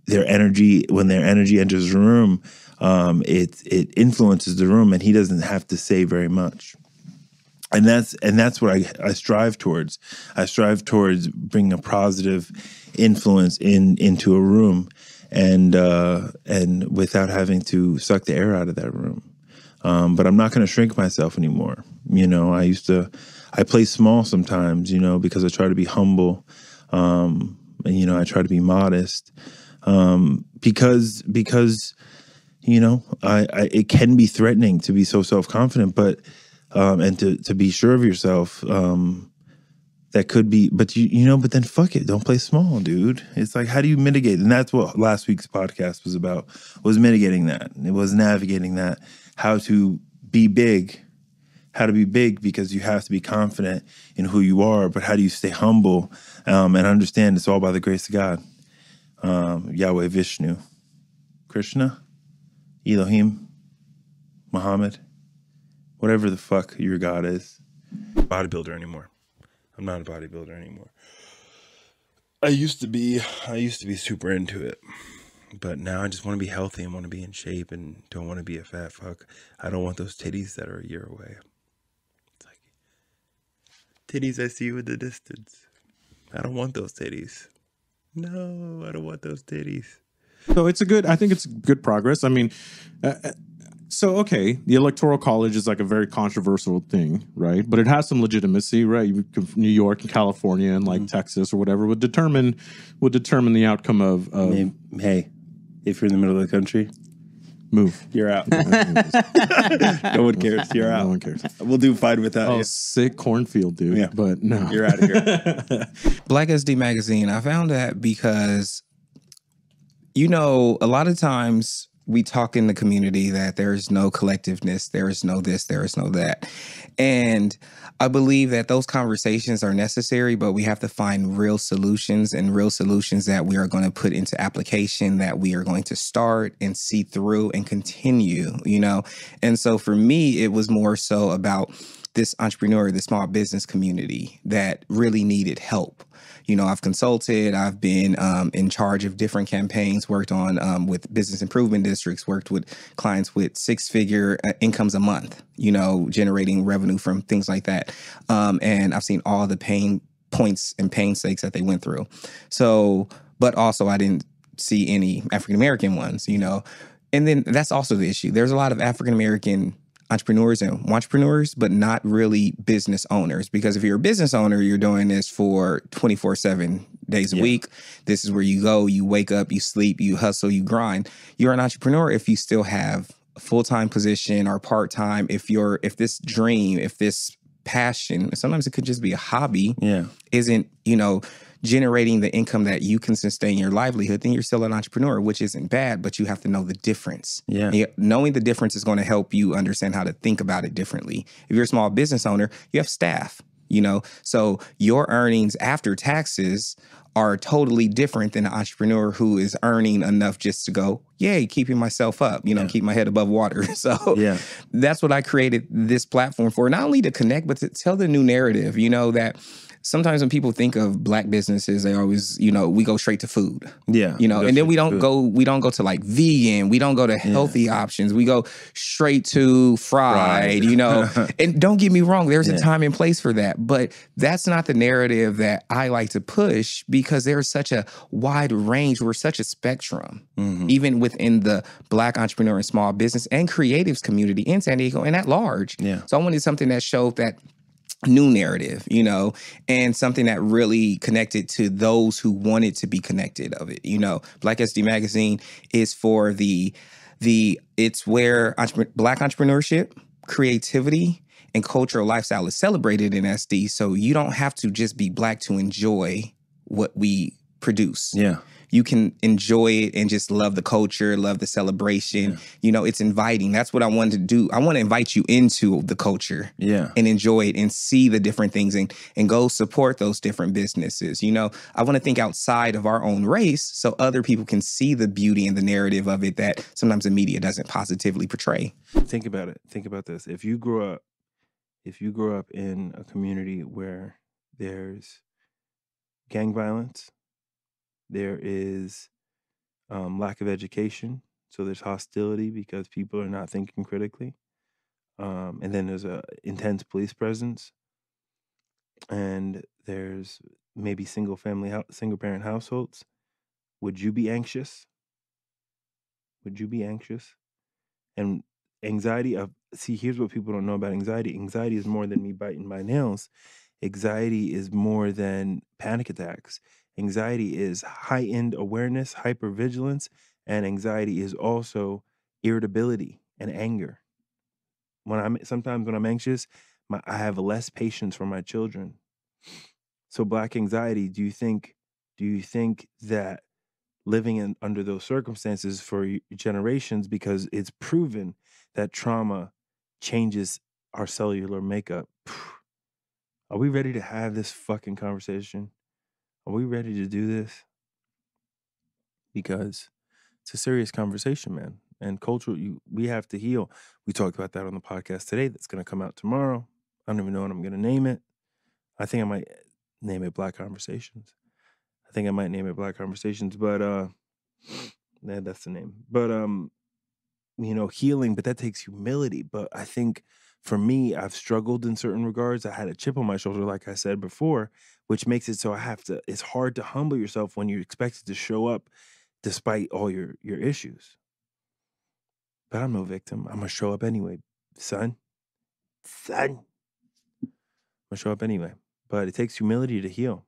S2: their energy, when their energy enters the room, it influences the room, and he doesn't have to say very much. And that's what I strive towards. I strive towards bringing a positive influence into a room, and without having to suck the air out of that room. But I'm not going to shrink myself anymore. I play small sometimes, because I try to be humble, and I try to be modest. Because it can be threatening to be so self-confident, but and to be sure of yourself, that could be, but but then fuck it, don't play small, dude. It's like, how do you mitigate? And that's what last week's podcast was about, was mitigating that. It was navigating that, how to be big, because you have to be confident in who you are, but how do you stay humble, and understand it's all by the grace of God. Yahweh, Vishnu, Krishna, Elohim, Muhammad, whatever the fuck your God is. Bodybuilder anymore. I'm not a bodybuilder anymore. I used to be super into it, but now I just want to be healthy and want to be in shape and don't want to be a fat fuck. I don't want those titties that are a year away. It's like, titties I see you in the distance. I don't want those titties. No, I don't want those titties.
S5: So I think it's good progress. I mean, okay, the Electoral College is like a very controversial thing, right? But it has some legitimacy, right? New York and California and like Texas or whatever would determine the outcome of.
S2: Hey, if you're in the middle of the country,
S5: move.
S2: You're out. No one cares. You're out.
S5: No one cares.
S2: We'll do fine without you.
S5: Sick cornfield, dude.
S2: Yeah.
S5: But no.
S2: You're out of here.
S4: Black SD Magazine, I found that because, a lot of times we talk in the community that there is no collectiveness, there is no this, there is no that. And I believe that those conversations are necessary, but we have to find real solutions, and real solutions that we are going to put into application, that we are going to start and see through and continue, And so for me, it was more so about this small business community that really needed help. I've consulted, I've been in charge of different campaigns, worked on with business improvement districts, worked with clients with 6-figure incomes a month, generating revenue from things like that. And I've seen all the pain points and painstakes that they went through. So, but also I didn't see any African-American ones, And then that's also the issue. There's a lot of African-American entrepreneurs and entrepreneurs, but not really business owners. Because if you're a business owner, you're doing this for 24/7 days a week. This is where you go, you wake up, you sleep, you hustle, you grind. You're an entrepreneur if you still have a full-time position or part-time. If this dream, if this passion, sometimes it could just be a hobby, isn't, generating the income that you can sustain your livelihood, then you're still an entrepreneur, which isn't bad, but you have to know the difference. Knowing the difference is going to help you understand how to think about it differently. If you're a small business owner, you have staff, so your earnings after taxes are totally different than an entrepreneur who is earning enough just to go, yay, keeping myself up, keep my head above water. So that's what I created this platform for, not only to connect, but to tell the new narrative, that sometimes when people think of Black businesses, they always, we go straight to food. And then we don't go to like vegan. We don't go to healthy options. We go straight to fried. And don't get me wrong, there's a time and place for that. But that's not the narrative that I like to push, because there's such a wide range. We're such a spectrum, even within the Black entrepreneur and small business and creatives community in San Diego and at large. So I wanted something that showed that new narrative, and something that really connected to those who wanted to be connected of it. Black SD Magazine is for it's where Black entrepreneurship, creativity, and cultural lifestyle is celebrated in SD. So you don't have to just be Black to enjoy what we produce.
S2: Yeah.
S4: You can enjoy it and just love the culture, love the celebration. Yeah. You know, it's inviting. That's what I wanted to do. I want to invite you into the culture, and enjoy it and see the different things and go support those different businesses. You know, I want to think outside of our own race so other people can see the beauty and the narrative of it that sometimes the media doesn't positively portray.
S2: Think about it. Think about this. If you grow up in a community where there's gang violence, there is lack of education, so there's hostility because people are not thinking critically, and then there's a intense police presence, and there's maybe single parent households. Would you be anxious? Would you be anxious? And anxiety see, here's what people don't know about anxiety. Anxiety is more than me biting my nails. Anxiety is more than panic attacks. Anxiety is heightened awareness, hypervigilance, and anxiety is also irritability and anger. Sometimes when I'm anxious, I have less patience for my children. So Black anxiety, do you think that living under those circumstances for generations, because it's proven that trauma changes our cellular makeup? Are we ready to have this fucking conversation? Are we ready to do this? Because it's a serious conversation, man. And culturally, we have to heal. We talked about that on the podcast today. That's going to come out tomorrow. I don't even know what I'm going to name it. I think I might name it Black Conversations. But that's the name. But you know, healing, but that takes humility. But I think for me, I've struggled in certain regards. I had a chip on my shoulder, like I said before, which makes it so it's hard to humble yourself when you're expected to show up despite all your issues. But I'm no victim. I'm going to show up anyway, son. I'm going to show up anyway. But it takes humility to heal.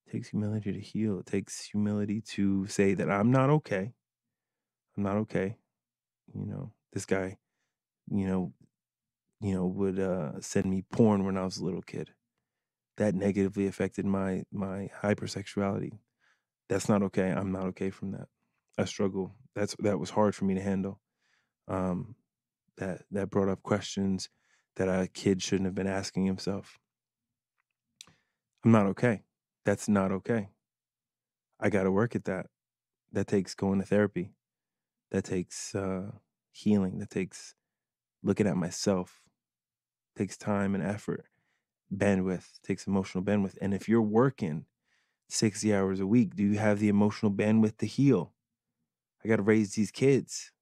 S2: It takes humility to heal. It takes humility to say that I'm not okay. I'm not okay. You know, this guy, would send me porn when I was a little kid. That negatively affected my hypersexuality. That's not okay. I'm not okay from that. I struggle. That was hard for me to handle. That brought up questions that a kid shouldn't have been asking himself. I'm not okay. That's not okay. I got to work at that. That takes going to therapy. That takes healing. That takes looking at myself. It takes time and effort, bandwidth. It takes emotional bandwidth. And if you're working 60 hours a week, do you have the emotional bandwidth to heal? I got to raise these kids.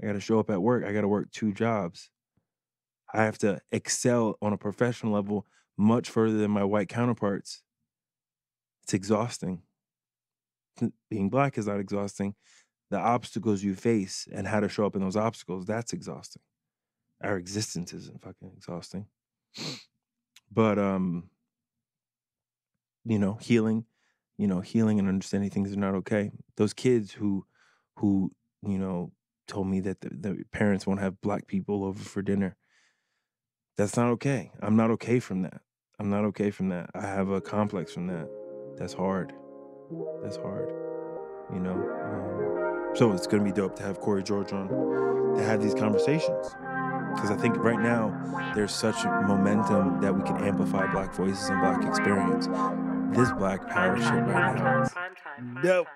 S2: I got to show up at work. I got to work 2 jobs. I have to excel on a professional level much further than my white counterparts. It's exhausting. Being Black is not exhausting. The obstacles you face and how to show up in those obstacles, that's exhausting. Our existence isn't fucking exhausting. But, healing and understanding things are not okay. Those kids who told me that the parents won't have Black people over for dinner, that's not okay. I'm not okay from that. I have a complex from that. That's hard. So it's going to be dope to have Corey George on to have these conversations. Because I think right now there's such momentum that we can amplify Black voices and Black experience. This Black power shit right now is dope.